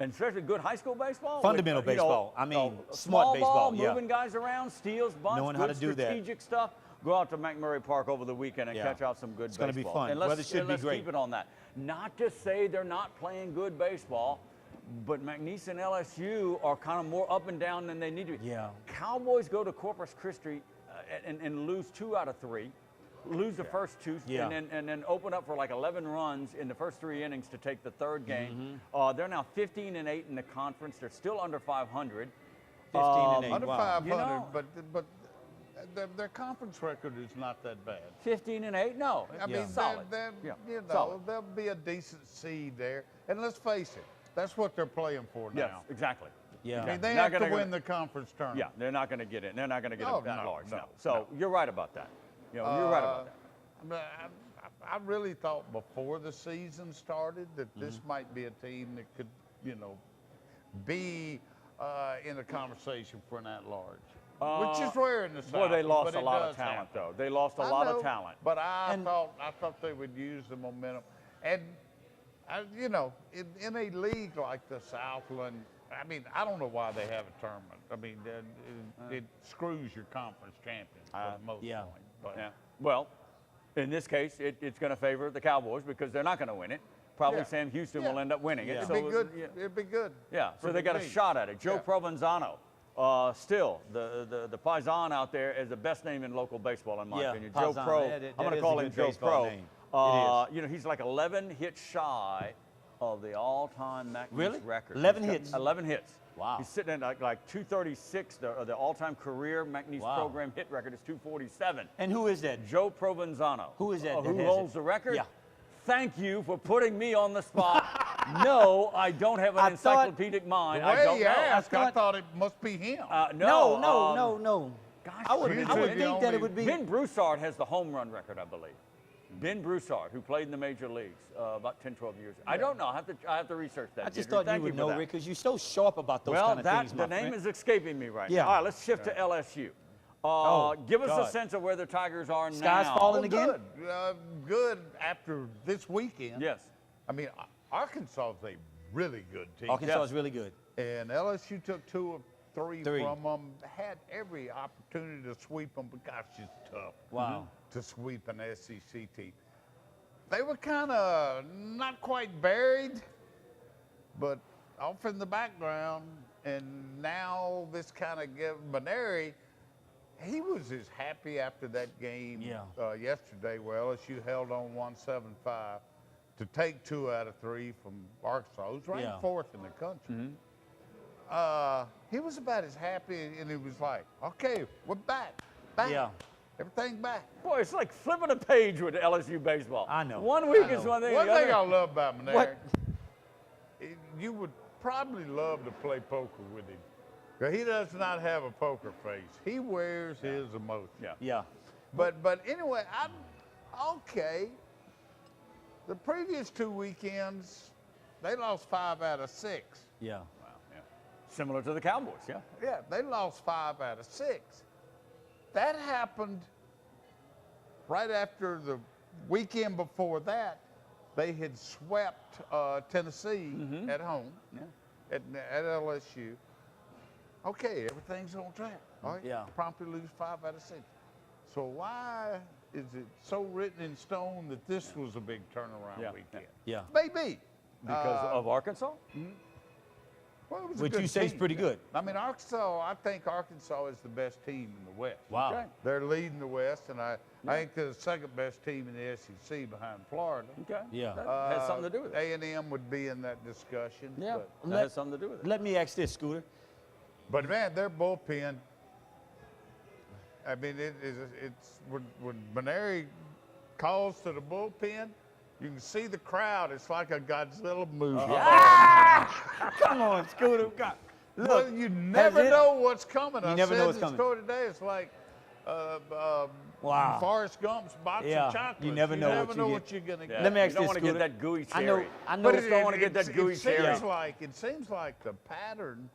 And especially good high school baseball? Fundamental with, baseball. You know, I mean, small smart baseball. ball, moving guys around, steals, bunts, knowing good how to do that. strategic stuff. Go out to McMurray Park over the weekend and catch out some good baseball. It's going to be fun. And let's, Weather should be great. keep it on that. Not to say they're not playing good baseball, but McNeese and LSU are kind of more up and down than they need to be. Yeah. Cowboys go to Corpus Christi and lose 2 out of 3. Lose the first 2 and then open up for like 11 runs in the first 3 innings to take the 3rd game. They're now 15-8 in the conference. They're still under 500. 15-8. Under Wow. 500, You know, but their conference record is not that bad. 15-8? No, I mean, solid. you know, solid. there'll be a decent seed there. And let's face it, that's what they're playing for Yes, now. exactly. Yeah. I mean, they Not have to gonna- win the conference tournament. Yeah, they're not going to get in. They're not going to get Oh, it that no, large. no, No. So you're right about that. You know, you're right about that. I really thought before the season started that this might be a team that could, you know, be in the conversation for an at-large. Which is rare in the South. Boy, they lost but a it lot of does talent, happen. though. They lost a I lot know, of talent. But I thought they would use the momentum. And, you know, in a league like the Southland, I mean, I don't know why they have a tournament. I mean, it screws your conference champions for the most part. But, Well, in this case, it's going to favor the Cowboys because they're not going to win it. Probably Sam Houston will end up winning it. It'd So, be good. It'd be good. Yeah, so they got a shot at it. Joe Provenzano, still the Paisan out there is the best name in local baseball, in my opinion. Joe Paisan. Pro. That I'm going to is call a him good Joe baseball Pro. name. It is. You know, he's like 11 hits shy of the all-time McNeese record. 11 He's got hits? 11 hits. Wow. He's sitting at like 236. The all-time career McNeese program hit record is 247. And who is that? Joe Provenzano. Who is that? Who holds the record? Yeah. Thank you for putting me on the spot. No, I don't have an encyclopedic mind. The I way don't you know. asked, I thought it must be him. No. Gosh, I would think that it would be. Ben Broussard has the home run record, I believe. Ben Broussard, who played in the major leagues about 10, 12 years ago. I don't know. I have to research that. I just Ginger. thought Thank you would for know, that. Rick, because you're so sharp about those kind of things, the name is escaping me right Yeah. now. All right, let's shift to LSU. Give us a sense of where the Tigers are now. Sky's falling again? Good after this weekend. Yes. I mean, Arkansas is a really good team. Arkansas is really good. And LSU took 2 of 3 from them. Had every opportunity to sweep them, but gosh, it's tough. Wow. To sweep an SEC team. They were kind of not quite buried, but off in the background. And now this kind of gives Maneri, he was as happy after that game yesterday where LSU held on 175 to take 2 out of 3 from Arkansas, who's ranked 4th in the country. He was about as happy, and he was like, okay, we're back. Yeah. Everything back. Boy, it's like flipping a page with LSU baseball. I know. One week is one thing. One the other thing I love about Maneri, you would probably love to play poker with him. 'Cause he does not have a poker face. He wears his emotion. Yeah. But anyway, okay. The previous 2 weekends, they lost 5 out of 6. Yeah. Wow, yeah. Similar to the Cowboys, yeah. Yeah, they lost 5 out of 6. That happened right after the weekend before that. They had swept Tennessee at home at LSU. Okay, everything's on track. All right? Yeah. Promptly lose 5 out of 6. So why is it so written in stone that this was a big turnaround weekend? Yeah. Maybe. Because of Arkansas? Well, it was a Which good you say is team. pretty good. I mean, I think Arkansas is the best team in the West. Wow. Okay. They're leading the West, and I think they're the second best team in the SEC behind Florida. Okay. Yeah. That has something to do with it. A&M would be in that discussion. Yeah. But, That has something to do with it. Let me ask this, Scooter. but man, their bullpen, I mean, it's when Maneri calls to the bullpen, you can see the crowd. It's like a Godzilla movie. Come on, Scooter. God. Look, Well, you never know what's coming. You I never said know what's in the coming. story today, it's like Wow. Forrest Gump's box Yeah, of chocolates. you never know what you what you're going to Yeah. get. Let me ask you don't this, want to get Scooter. that gooey I cherry. know. But you don't want to get that gooey cherry. It seems like the pattern,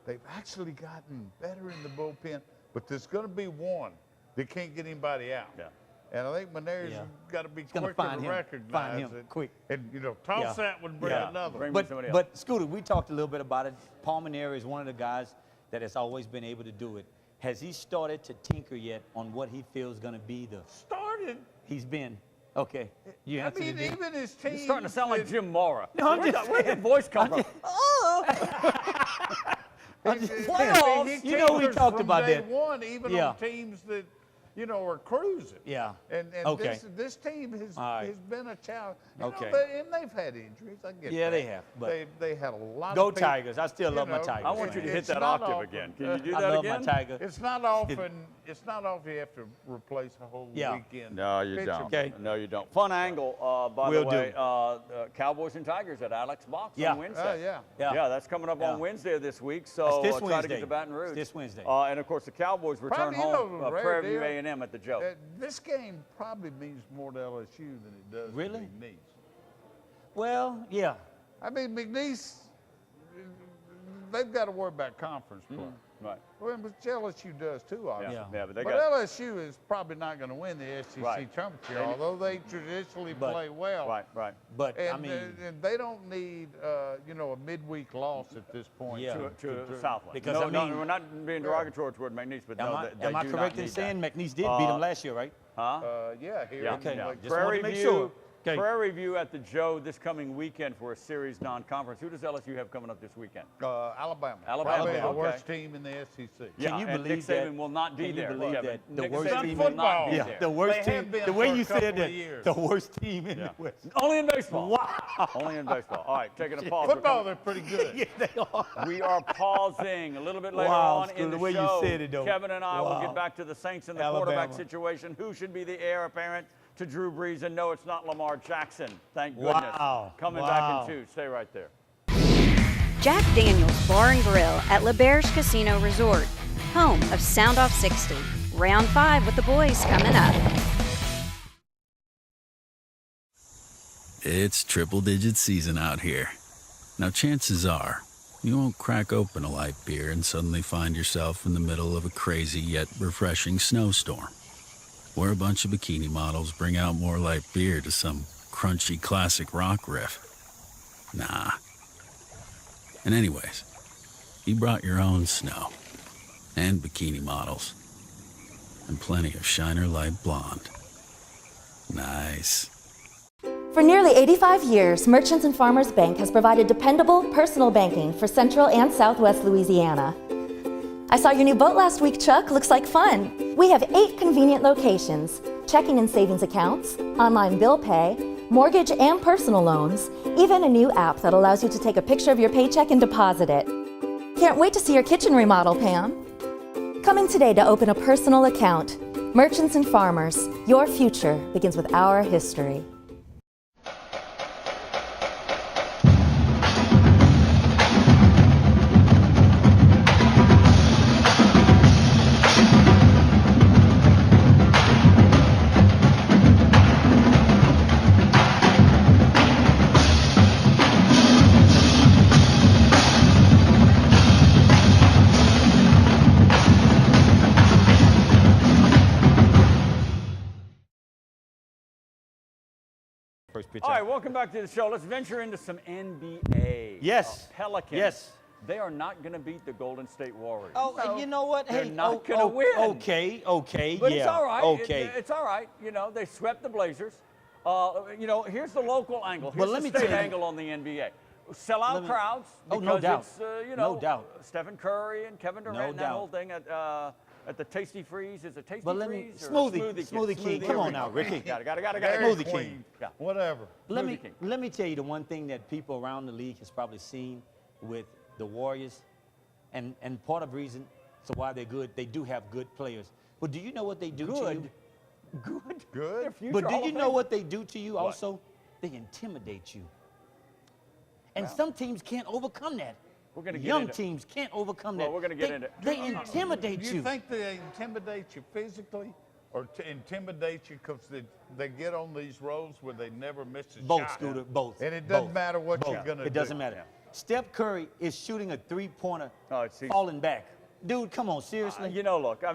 they've actually gotten better in the bullpen, but there's going to be one that can't get anybody out. Yeah. And I think Maneri's got to be gonna quicker find to him. recognize Find him it. quick. And, toss that one, bring Yeah. another Bring one. me somebody else. But Scooter, we talked a little bit about it. Paul Maneri is one of the guys that has always been able to do it. Has he started to tinker yet on what he feels going to be the? Started. He's been. Okay. You I answered mean, it. even his team. You're starting to sound like Jim Mora. No, I'm Where'd just that- where'd your saying. voice come from? Playoffs. You know, we talked about day that. one, even Yeah. on teams that are cruising. Yeah. And Okay. this team has All right. has been a challenge. Okay. And they've had injuries. I get Yeah, that. they have, but- they had a lot. Go of people, Tigers. I still love my Tigers. I want you to hit It's that not octave often. again. Can you do I that love again? my Tiger. It's not often. It's not often you have to replace a whole Yeah. weekend. No, you pitcher. don't. Okay. No, you don't. Fun angle, by Will the way. do. Cowboys and Tigers at Alex Box Yeah. on Wednesday. Yeah. Yeah. that's coming up Yeah. on Wednesday of this week. So That's this try to Wednesday. get to Baton Rouge. It's this Wednesday. And of course, the Cowboys return Probably, home rare Prairie View deal. A&M at the Joe. This game probably means more to LSU than it does Really? to McNeese. Well, yeah. I mean, McNeese, they've got to worry about conference play. Right. Well, which LSU does too, obviously. Yeah. But they But got LSU is probably not going to win the SEC Right. championship, although they traditionally But- play well. right. But And, I mean, and they don't need, a midweek loss at this point. Yeah. To Southland. Because, no, I mean- we're not being derogatory toward McNeese, but no, they am I do correct not in need saying that. McNeese did beat them last year, right? Huh? Yeah, here. Yeah. in, Okay. like, Just wanted to make sure. Okay. Prairie View at the Joe this coming weekend for a series non-conference. Who does LSU have coming up this weekend? Alabama. Alabama, Probably the okay. worst team in the SEC. Yeah, you and believe Nick that? Saban will not be Can you there. believe Kevin. that the Nick worst Saban team will in- not be Yeah, there. the worst They team. have been The way for a you said couple of that, years. the worst team in Yeah. the West. Only in baseball. Wow. Only in baseball. All right, taking a pause. We're Football, coming- they're pretty good. Yeah, they are. We are pausing a little bit later Wow, on Scooter, in the the way you show. said it, though. Kevin and I will Wow. get back to the Saints and the Alabama. quarterback situation. Who should be the heir apparent to Drew Brees? And no, it's not Lamar Jackson. Thank goodness. Wow. Coming Wow. back in 2. Stay right there. Jack Daniel's Bar and Grill at LeBerge Casino Resort, home of soundoff60. Round 5 with the boys coming up. It's triple-digit season out here. Now, chances are, you won't crack open a light beer and suddenly find yourself in the middle of a crazy yet refreshing snowstorm, where a bunch of bikini models bring out more light beer to some crunchy classic rock riff. Nah. And anyways, you brought your own snow, and bikini models, and plenty of Shiner Light Blonde. Nice. For nearly 85 years, Merchants and Farmers Bank has provided dependable personal banking for Central and Southwest Louisiana. I saw your new boat last week, Chuck. Looks like fun. We have 8 convenient locations, checking and savings accounts, online bill pay, mortgage and personal loans, even a new app that allows you to take a picture of your paycheck and deposit it. Can't wait to see your kitchen remodel, Pam. Come in today to open a personal account. Merchants and Farmers, your future begins with our history. pitch. All right, welcome back to the show. Let's venture into some NBA. Yes. Pelicans. Yes. They are not going to beat the Golden State Warriors. Oh, No, you know what? They're Hey, not going to win. Okay, But yeah. it's all right. Okay. It's all right. You know, they swept the Blazers. You know, here's the local angle. Here's Well, let the me state tell you- angle on the NBA. Sellout crowds. Oh, Because no doubt. it's, you know, No doubt. Stephen Curry and Kevin Durant No and that doubt. whole thing at the Tasty Freeze. Is it Tasty But let me Freeze? or Smoothie King. Come on now, Ricky. Got it. Smoothie King. Yeah. Whatever. Let me tell you the one thing that people around the league has probably seen with the Warriors, and part of the reason so why they're good, they do have good players. But do you know what they do to you? Good. Good. Their future But do Hall you of know Famers. what they do to you What? also? They intimidate you. And some teams can't overcome that. We're gonna get Young into- teams can't overcome Well, that. we're gonna get into- They intimidate Do you think they intimidate you physically or to intimidate you because they get on these roles where they never miss a Both, shot? Scooter, both. And it doesn't both, matter what both. you're going to do. It doesn't matter. Steph Curry is shooting a three-pointer, Oh, it's- he's- falling back. Dude, come on, seriously? You know, look, I've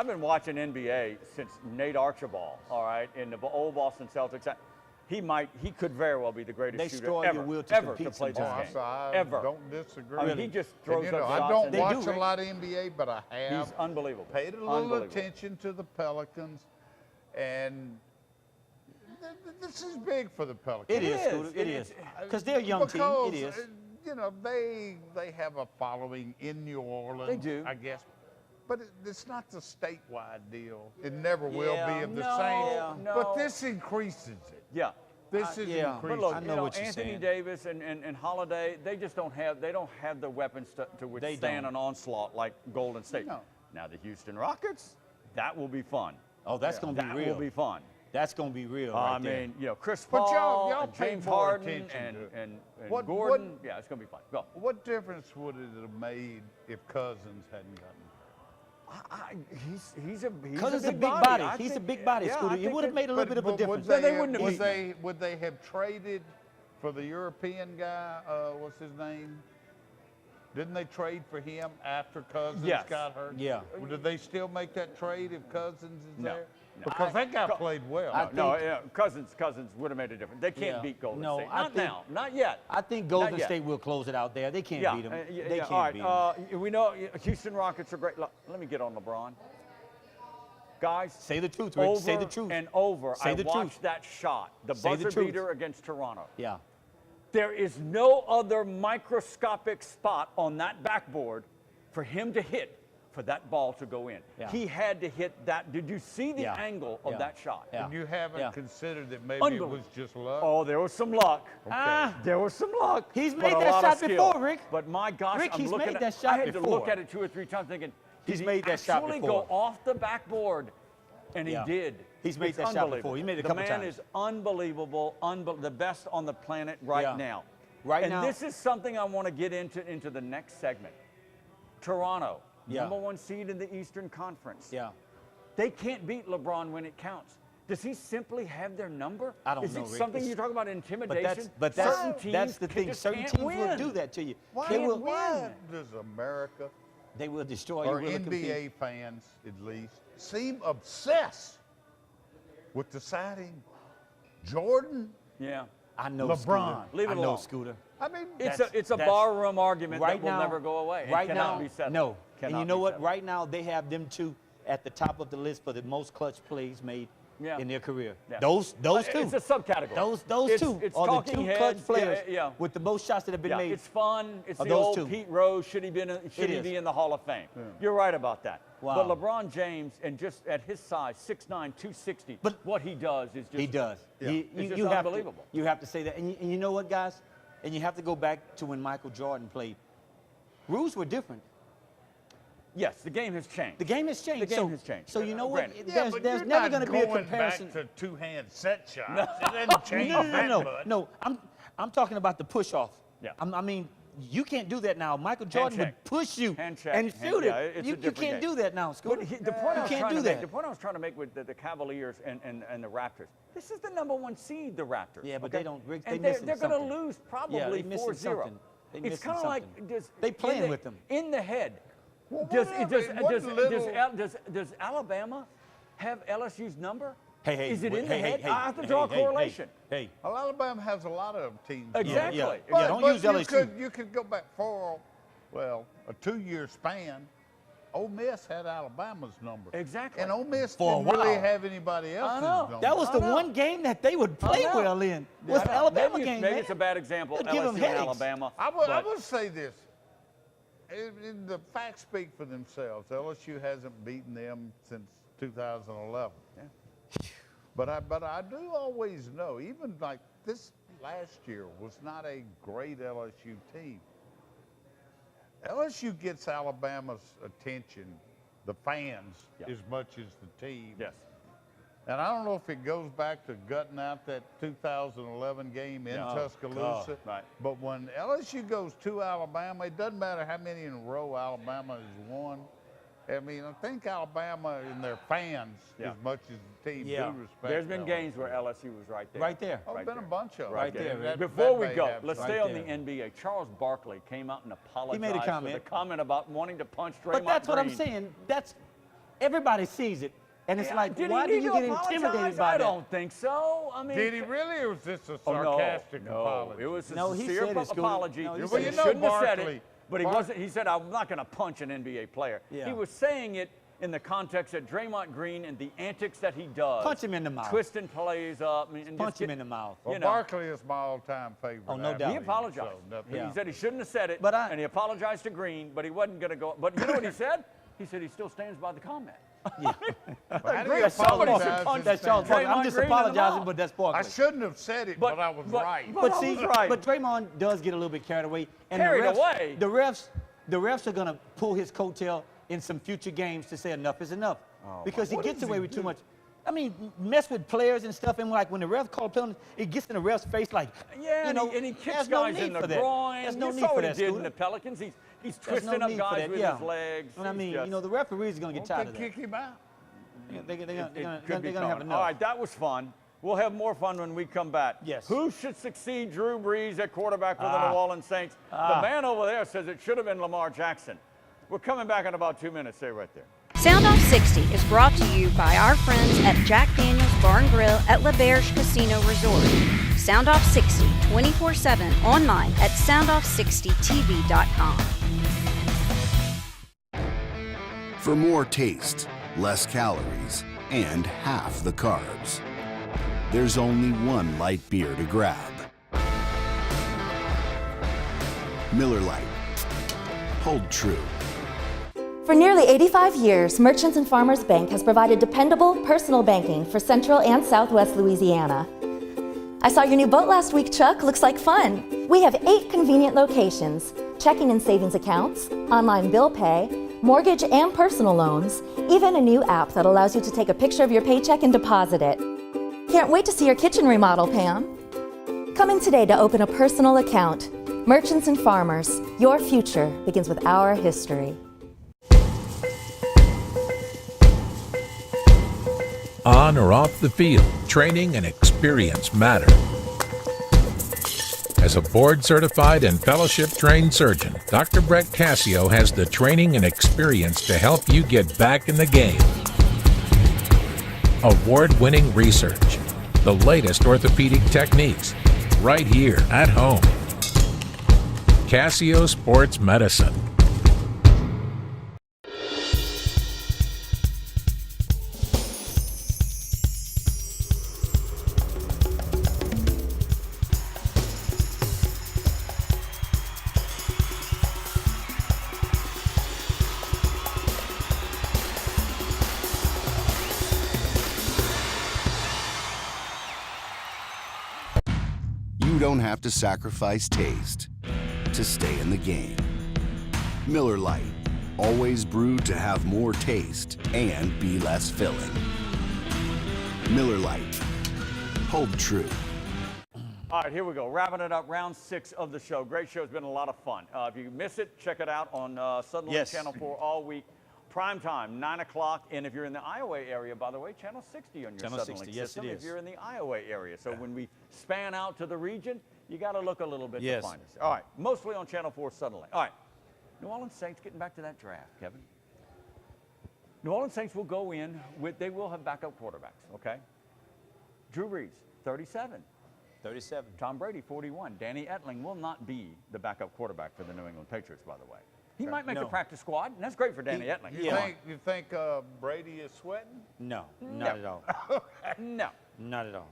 been watching NBA since Nate Archibald, all right, in the old Boston Celtics. He could very well be the greatest They shooter destroy ever, your will to ever compete to play this sometimes. game. I Ever. don't disagree. I mean, he just throws And, you know, up I shots. don't and- watch a lot of NBA, but I have. He's unbelievable. Paid a little Unbelievable. attention to the Pelicans, and this is big for the Pelicans. It is, Scooter. It is. Because they're a young team. It is. You know, they have a following in New Orleans. They do. I guess. But it's not the statewide deal. It never will Yeah, be of the no, same. no. But this increases it. Yeah. This is yeah. increasing. But look, I you know know, what you're Anthony saying. Davis and Holiday, they just don't have the weapons to withstand don't. an onslaught like Golden State. No. Now the Houston Rockets, that will be fun. Oh, that's going to be That real. will be fun. That's going to be real I right there. mean, you know, Chris But Paul, y'all and pay James more Harden, attention and, to it. and, and What- Gordon. Yeah, it's going to be fun. Go. What difference would it have made if Cousins hadn't gotten He's a Because it's a big big body. I He's a think- big body, yeah, Scooter. I It think would have made a little bit of a difference. Would they have traded for the European guy? What's his name? Didn't they trade for him after Cousins Yes. got hurt? Yeah. Did they still make that trade if Cousins is No. there? No. Because that guy played well. Cousins would have made a difference. They can't Yeah. beat Golden No, State. I Not think- now. Not yet. I think Golden Not yet. State will close it out there. They can't beat them. They can't all right. beat them. We know Houston Rockets are great. Look, let me get on LeBron. Guys, Say the truth, Rick. over Say the truth. and over. Say I the watched truth. that shot, the Say the buzzer truth. beater against Toronto. Yeah. There is no other microscopic spot on that backboard for him to hit for that ball to go in. Yeah. He had to hit that. Did you see the Yeah. angle of Yeah. that shot? Yeah. And you haven't Yeah. considered that maybe it was just luck? Oh, there was some luck. Ah. There was some luck. He's but made a that lot of shot skill. before, Rick. But my gosh, Rick, I'm he's looking made at that shot I had to before. look at it 2 or 3 times thinking, He's did made he that shot actually before. go off the backboard? And he Yeah. did. He's made It's that shot unbelievable. before. He made it a the couple man times. is unbelievable, the best on the planet right Yeah. now. Right and now- this is something I want to get into the next segment. Toronto, Yeah. #1 seed in the Eastern Conference. Yeah. They can't beat LeBron when it counts. Does he simply have their number? I don't is know, it Rick. something It's- you talk about intimidation? But Certain that's teams the thing. just Certain can't teams win. will do that to you. Why, They will. why does America, They will destroy you. or Will compete. NBA fans at least, seem obsessed with deciding Jordan, Yeah. I know, LeBron? Scooter. Leave it I know, alone. Scooter. I mean, It's That's- a that's- barroom argument Right that will now, never go away. And right cannot now, be settled. no. And Cannot you know be what? settled. Right now, they have them two at the top of the list for the most clutch plays made Yeah. in their career. Yeah. Those two. It's a subcategory. Those It's- two it's are the talking two heads. clutch players Yeah. with the most shots that have been Yeah, made. it's fun. It's Of the those old two. Pete Rose. Should he is. be in the Hall of Fame? You're right about that. Wow. But LeBron James, and just at his size, 6'9", 260, But what he does is just He does. Yeah. It's just have unbelievable. You have to say that. And you know what, guys? And you have to go back to when Michael Jordan played. Rules were different. Yes, the game has changed. The game has changed. The game has changed. So you know what? Granted. yeah, There's but you're never not going to be a going comparison. back to two-hand set shots. It doesn't change that much. No. I'm talking about the push off. Yeah. I mean, you can't do that now. Michael Jordan check. would push you Hand check. and shoot Yeah, it. it's a You different can't game. do that now, Scooter. But the point I you was can't trying do to that. make, the point I was trying to make with the Cavaliers and the Raptors. This is the #1 seed, the Raptors. Yeah, but okay? they don't. Rick, And they're they're missing going to something. lose Yeah, probably they missing 4-0. something. They It's missing kind of like something. just They playing in the- with them. in the head. Well, Does whatever, what little- Alabama have LSU's number? Hey, is it in the head? Hey, I have to draw a correlation. Hey. Well, Alabama has a lot of teams. Exactly. Yeah, don't use LSU. You could go back a 2-year span. Ole Miss had Alabama's number. Exactly. And Ole Miss For a didn't really while. have anybody else's number. That was the one game that they would play well in. Was the Alabama game, Maybe man. it's a bad example. It'd give them LSU and headaches. Alabama. I would say this. The facts speak for themselves. LSU hasn't beaten them since 2011. Yeah. But I do always know, even like this last year was not a great LSU team. LSU gets Alabama's attention, the fans, as much as the team. Yes. And I don't know if it goes back to gutting out that 2011 game in Tuscaloosa. Right. But when LSU goes to Alabama, it doesn't matter how many in a row Alabama has won. I mean, I think Alabama and their fans, as much as the team, do respect. There's been LSU. games where LSU was right there. Right there. Oh, Right been there. a bunch of them. Right there. there. Before we may go, have let's some. stay on Right the NBA. Charles Barkley came out and apologized made a for comment. the comment about wanting to punch Draymond But that's what I'm Green. saying. That's everybody sees it, and it's like, Did why he do need you to get apologize? intimidated by I that? don't think so. I mean, Did he really, or was this a Oh, sarcastic no, apology? It was a No, he sincere said it, Scooter. apology. No, he He said it. shouldn't have said Barkley- it, but he wasn't. He said, "I'm not going to punch an NBA player." Yeah. He was saying it in the context that Draymond Green and the antics that he does. Punch him in the mouth. Twisting plays up. And Punch just him in the mouth. Well, you know. Barkley is my all-time favorite. Oh, no athlete, doubt. He apologized. so nothing- Yeah. He said he shouldn't have said it, But and he apologized to Green, but he wasn't going to go. But you know what he said? He said he still stands by the comment. How do you That's Charles apologize Barkley. and That's stand Charles Barkley. Draymond I'm just Green in the apologizing, mouth. but that's I Barkley. shouldn't have said it, but I was right. But I see, was right. but Draymond does get a little bit carried away. And Carried the refs, away? The refs are going to pull his coattail in some future games to say enough is enough. Because he gets away with too much. I mean, mess with players and stuff, and like when the ref call a penalty, it gets in the ref's face like, Yeah, you know, and he kicks there's no guys need in the for that. groin. There's no You need saw for what that, he did in Scooter. the Pelicans. He's There's twisting no up need for guys that, with yeah. his legs. And I He's mean, just- you know, the referees are going to get tired Okay, of that. kick him out. They're going it to could be have coming. enough. All right, that was fun. We'll have more fun when we come back. Yes. Who should succeed Drew Brees at quarterback for the New Orleans Saints? The man over there says it should have been Lamar Jackson. We're coming back in about 2 minutes. Stay right there. Sound Off 60 is brought to you by our friends at Jack Daniel's Bar and Grill at La Berge Casino Resort. Sound Off 60 24/7 online at soundoff60tv.com. For more taste, less calories, and half the carbs, there's only one light beer to grab. Miller Lite. Hold true. For nearly 85 years, Merchants and Farmers Bank has provided dependable personal banking for Central and Southwest Louisiana. I saw your new boat last week, Chuck. Looks like fun. We have 8 convenient locations, checking and savings accounts, online bill pay, mortgage and personal loans, even a new app that allows you to take a picture of your paycheck and deposit it. Can't wait to see your kitchen remodel, Pam. Come in today to open a personal account. Merchants and Farmers, your future begins with our history. On or off the field, training and experience matter. As a board-certified and fellowship-trained surgeon, Dr. Brett Cassio has the training and experience to help you get back in the game. Award-winning research, the latest orthopedic techniques, right here at home. Cassio Sports Medicine. You don't have to sacrifice taste to stay in the game. Miller Lite, always brewed to have more taste and be less filling. Miller Lite, hold true. All right, here we go. Wrapping it up, round 6 of the show. Great show. It's been a lot of fun. If you miss it, check it out on Suddenly Yes. Channel 4 all week. Prime time, 9 o'clock. And if you're in the Iowa area, by the way, Channel 60 on your Channel Suddenly 60, yes, system. it If is. you're in the Iowa area. So when we span out to the region, you got to look a little bit Yes. to find us. All right, mostly on Channel 4 Suddenly. All right, New Orleans Saints, getting back to that draft, Kevin. New Orleans Saints will go in with, they will have backup quarterbacks, okay? Drew Brees, 37. 37. Tom Brady, 41. Danny Etling will not be the backup quarterback for the New England Patriots, by the way. He might make the practice squad, and that's great for Danny Etling. You think Brady is sweating? No, not at all. No. Not at all.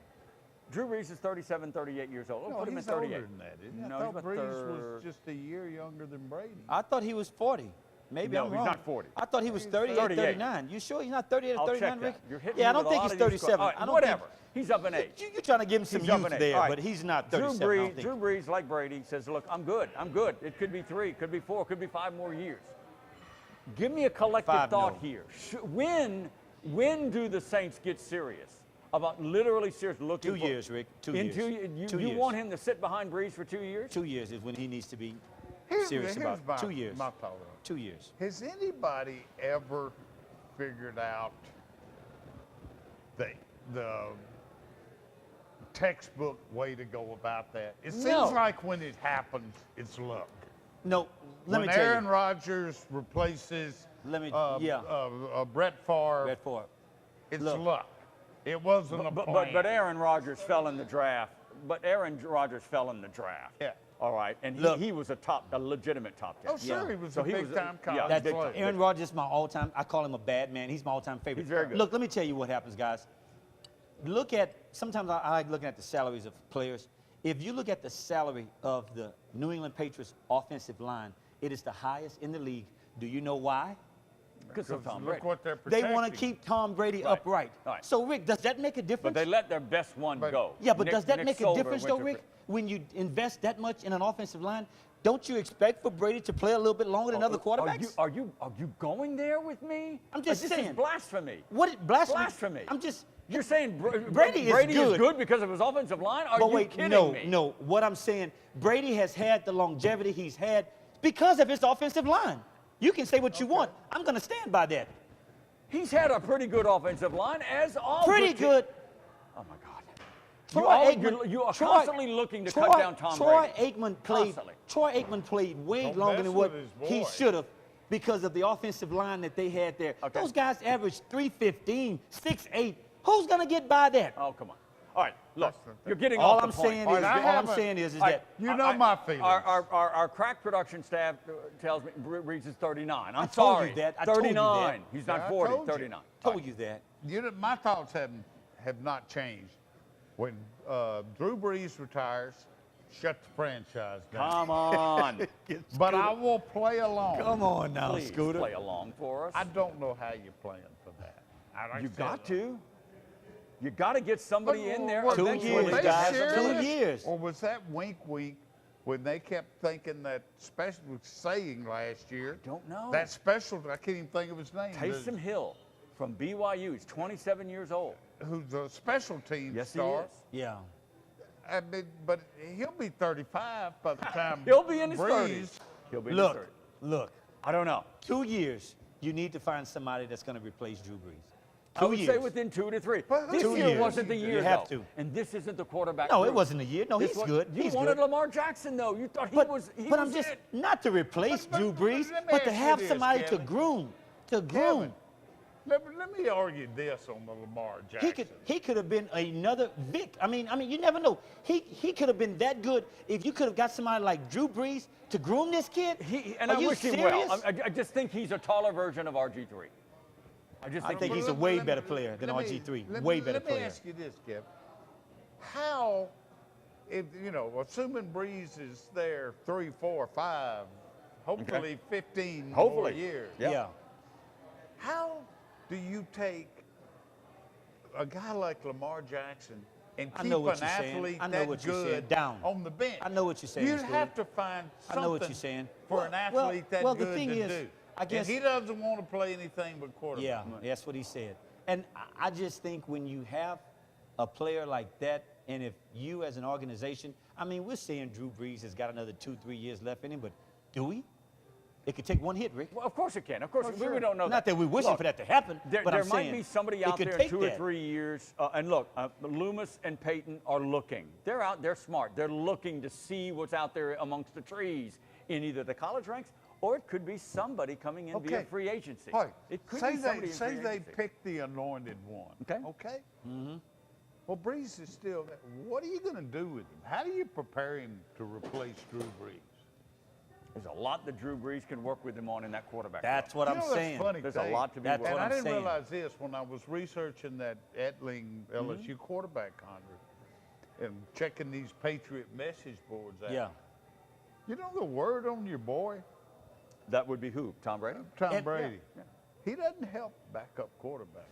Drew Brees is 37, 38 years old. No, Put him he's at 38. older than that, isn't he? No, I he's thought about Brees was just a year younger than Brady. I thought he was 40. Maybe No, I'm he's wrong. not 40. I thought he was 38, 39. You sure he's not 38 or I'll 39, check Rick? that. You're hitting Yeah, I me don't with a think lot he's of these 37. All right, I don't whatever. Think, he's up in age. You're trying to give him some He's up youth in age. there, All right. but he's not 37. Drew Brees, like Brady, says, look, I'm good. I'm good. It could be 3, could be 4, could be 5 more years. Give me a collective thought here. When do the Saints get serious? About literally serious looking 2 years, Rick. 2 in years. 2 years. Two You years. want him to sit behind Brees for 2 years? 2 years is when he needs to be serious Here's about 2 years. my thought on it. 2 years. Has anybody ever figured out the textbook way to go about that? It seems like when it happens, it's luck. No, let when me tell Aaron you. Rodgers replaces Brett Favre, it's luck. It wasn't a plan. But Aaron Rodgers fell in the draft. Yeah. All right, and he was a legitimate top 10. Oh, sure, he was a big-time college Yeah, player. Aaron Rodgers is my all-time. I call him a bad man. He's my all-time favorite. He's very good. Look, let me tell you what happens, guys. Sometimes I like looking at the salaries of players. If you look at the salary of the New England Patriots offensive line, it is the highest in the league. Do you know why? Because of Tom Brady. Look what they're They protecting. want to keep Tom Brady upright. Right. So, Rick, does that make a difference? But they let their best one go. Yeah, but does that Nick make a Solder difference, went though, to- Rick? When you invest that much in an offensive line, don't you expect for Brady to play a little bit longer than other quarterbacks? Are you going there with me? I'm just this saying. is blasphemy. What blasphemy? Blasphemy. I'm just. You're saying Brady is good. because of his offensive line? Are But you wait, kidding me? no. What I'm saying, Brady has had the longevity he's had because of his offensive line. You can say what you want. I'm going to stand by that. He's had a pretty good offensive line, as all Pretty good. Oh my God. You are Troy- constantly looking to cut down Tom Brady. Troy Aikman played way Don't longer mess than what with his he boy. should have because of the offensive line that they had there. Okay. Those guys averaged 315, 6'8". Who's going to get by that? Oh, come on. All right, look, you're getting All off I'm the point. saying All is, right, all I'm saying is that You know my feelings. Our crack production staff tells me Brees is 39. I'm I told sorry. you that. I told you 39. that. He's Yeah, not I 40. told you. 39. told you that. My thoughts have not changed. When Drew Brees retires, shut the franchise down. Come on. But I will play along. Come on now, Please Scooter. play along for us. I don't know how you're playing for that. You got to. You got to get somebody in there. 2 eventually. years, they guys. serious? 2 years. Or was that wink when they kept thinking that special saying last year? Don't know. That special, I can't even think of his name. Taysom Hill from BYU. He's 27 years old. Who's a special team Yes, star. he is. Yeah. I mean, but he'll be 35 by the time He'll be in his Brees. 30s. He'll be in his 30s. Look. I don't know. 2 years, you need to find somebody that's going to replace Drew Brees. I would 2 say years. within 2 to 3. But This 2 year years. wasn't the year, You have though. to. And this isn't the quarterback. No, group. it wasn't a year. No, This he's was- good. You He's wanted good. Lamar Jackson, though. You thought he But, was but I'm just it. not to replace But Drew Brees, let me but to ask you have this, somebody Kevin. to groom. Kevin, let me argue this on the Lamar Jackson. He could have been another Vic. I mean, you never know. He could have been that good if you could have got somebody like Drew Brees to groom this kid. And Are I you wish him serious? well. I just think he's a taller version of RG3. I think he's a way better player than RG3. Way better Let me player. ask you this, Kevin. How, if assuming Brees is there 3, 4, 5, hopefully 15 more years. Yeah. How do you take a guy like Lamar Jackson and I keep know what an you're saying. athlete I know that what you're saying. good Down. on the bench? I know what you're saying, You Scooter. have to find I something know what you're saying. for an athlete that well, good the thing to is, do. I guess and he doesn't want to play anything but quarterback. Yeah, that's what he said. And I just think when you have a player like that, and if you as an organization, I mean, we're saying Drew Brees has got another 2-3 years left in him, but do we? It could take one hit, Rick. Well, of course it can. Of course, we don't know Not that we're wishing Look, for that to happen, There but I'm might saying be somebody it out could there in take 2 or that. 3 years. And look, Loomis and Peyton are looking. They're out. They're smart. They're looking to see what's out there amongst the trees in either the college ranks or it could be somebody coming in via free agency. All right. It could say be somebody say in free they agency. pick the anointed one. Okay. Okay. Mm-hmm. Well, Brees is still there. What are you going to do with him? How do you prepare him to replace Drew Brees? There's a lot that Drew Brees can work with him on in that quarterback. That's what I'm saying. There's a lot to be worked on. And I didn't realize this when I was researching that Etling LSU quarterback contract and checking these Patriot message boards out. Yeah. You know the word on your boy? That would be who? Tom Brady? Tom Brady. Yeah. He doesn't help backup quarterback.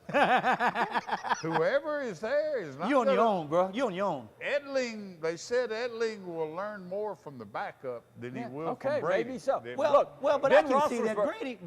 Whoever is there is not. You on your own, bro. You on your own. Edling, they said Edling will learn more from the backup than he will from Brady. Maybe so. But I can see that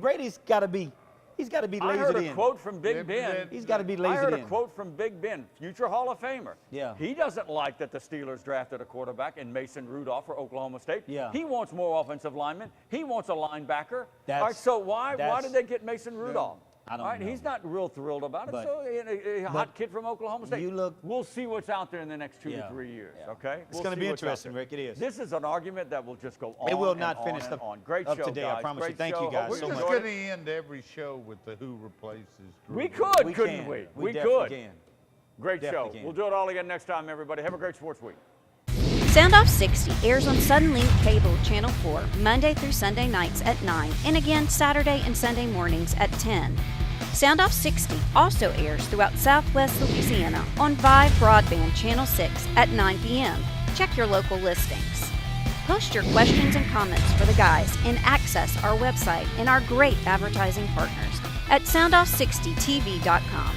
Brady's got to be. He's got to be lasered in. I heard a quote from Big Ben. He's got to be lasered in. I heard a quote from Big Ben, future Hall of Famer. Yeah. He doesn't like that the Steelers drafted a quarterback in Mason Rudolph for Oklahoma State. Yeah. He wants more offensive linemen. He wants a linebacker. All right, so why did they get Mason Rudolph? I don't know. He's not real thrilled about it. But, so a hot kid from Oklahoma State. We'll see what's out there in the next 2 to 3 years. Okay. It's going to be interesting, Rick. It is. This is an argument that will just go on. It will not and finish on and on. up Great show, today. guys. I promise Great you. Thank show. you guys We're so just much. going to end every show with the who replaces Drew. We could, couldn't can. we? We could. can. Great Definitely show. can. We'll do it all again next time, everybody. Have a great sports week. Soundoff 60 airs on Suddenlink Cable Channel 4 Monday through Sunday nights at 9 and again Saturday and Sunday mornings at 10. Soundoff 60 also airs throughout Southwest Louisiana on Vive Broadband Channel 6 at 9 p.m. Check your local listings. Post your questions and comments for the guys and access our website and our great advertising partners at soundoff60tv.com.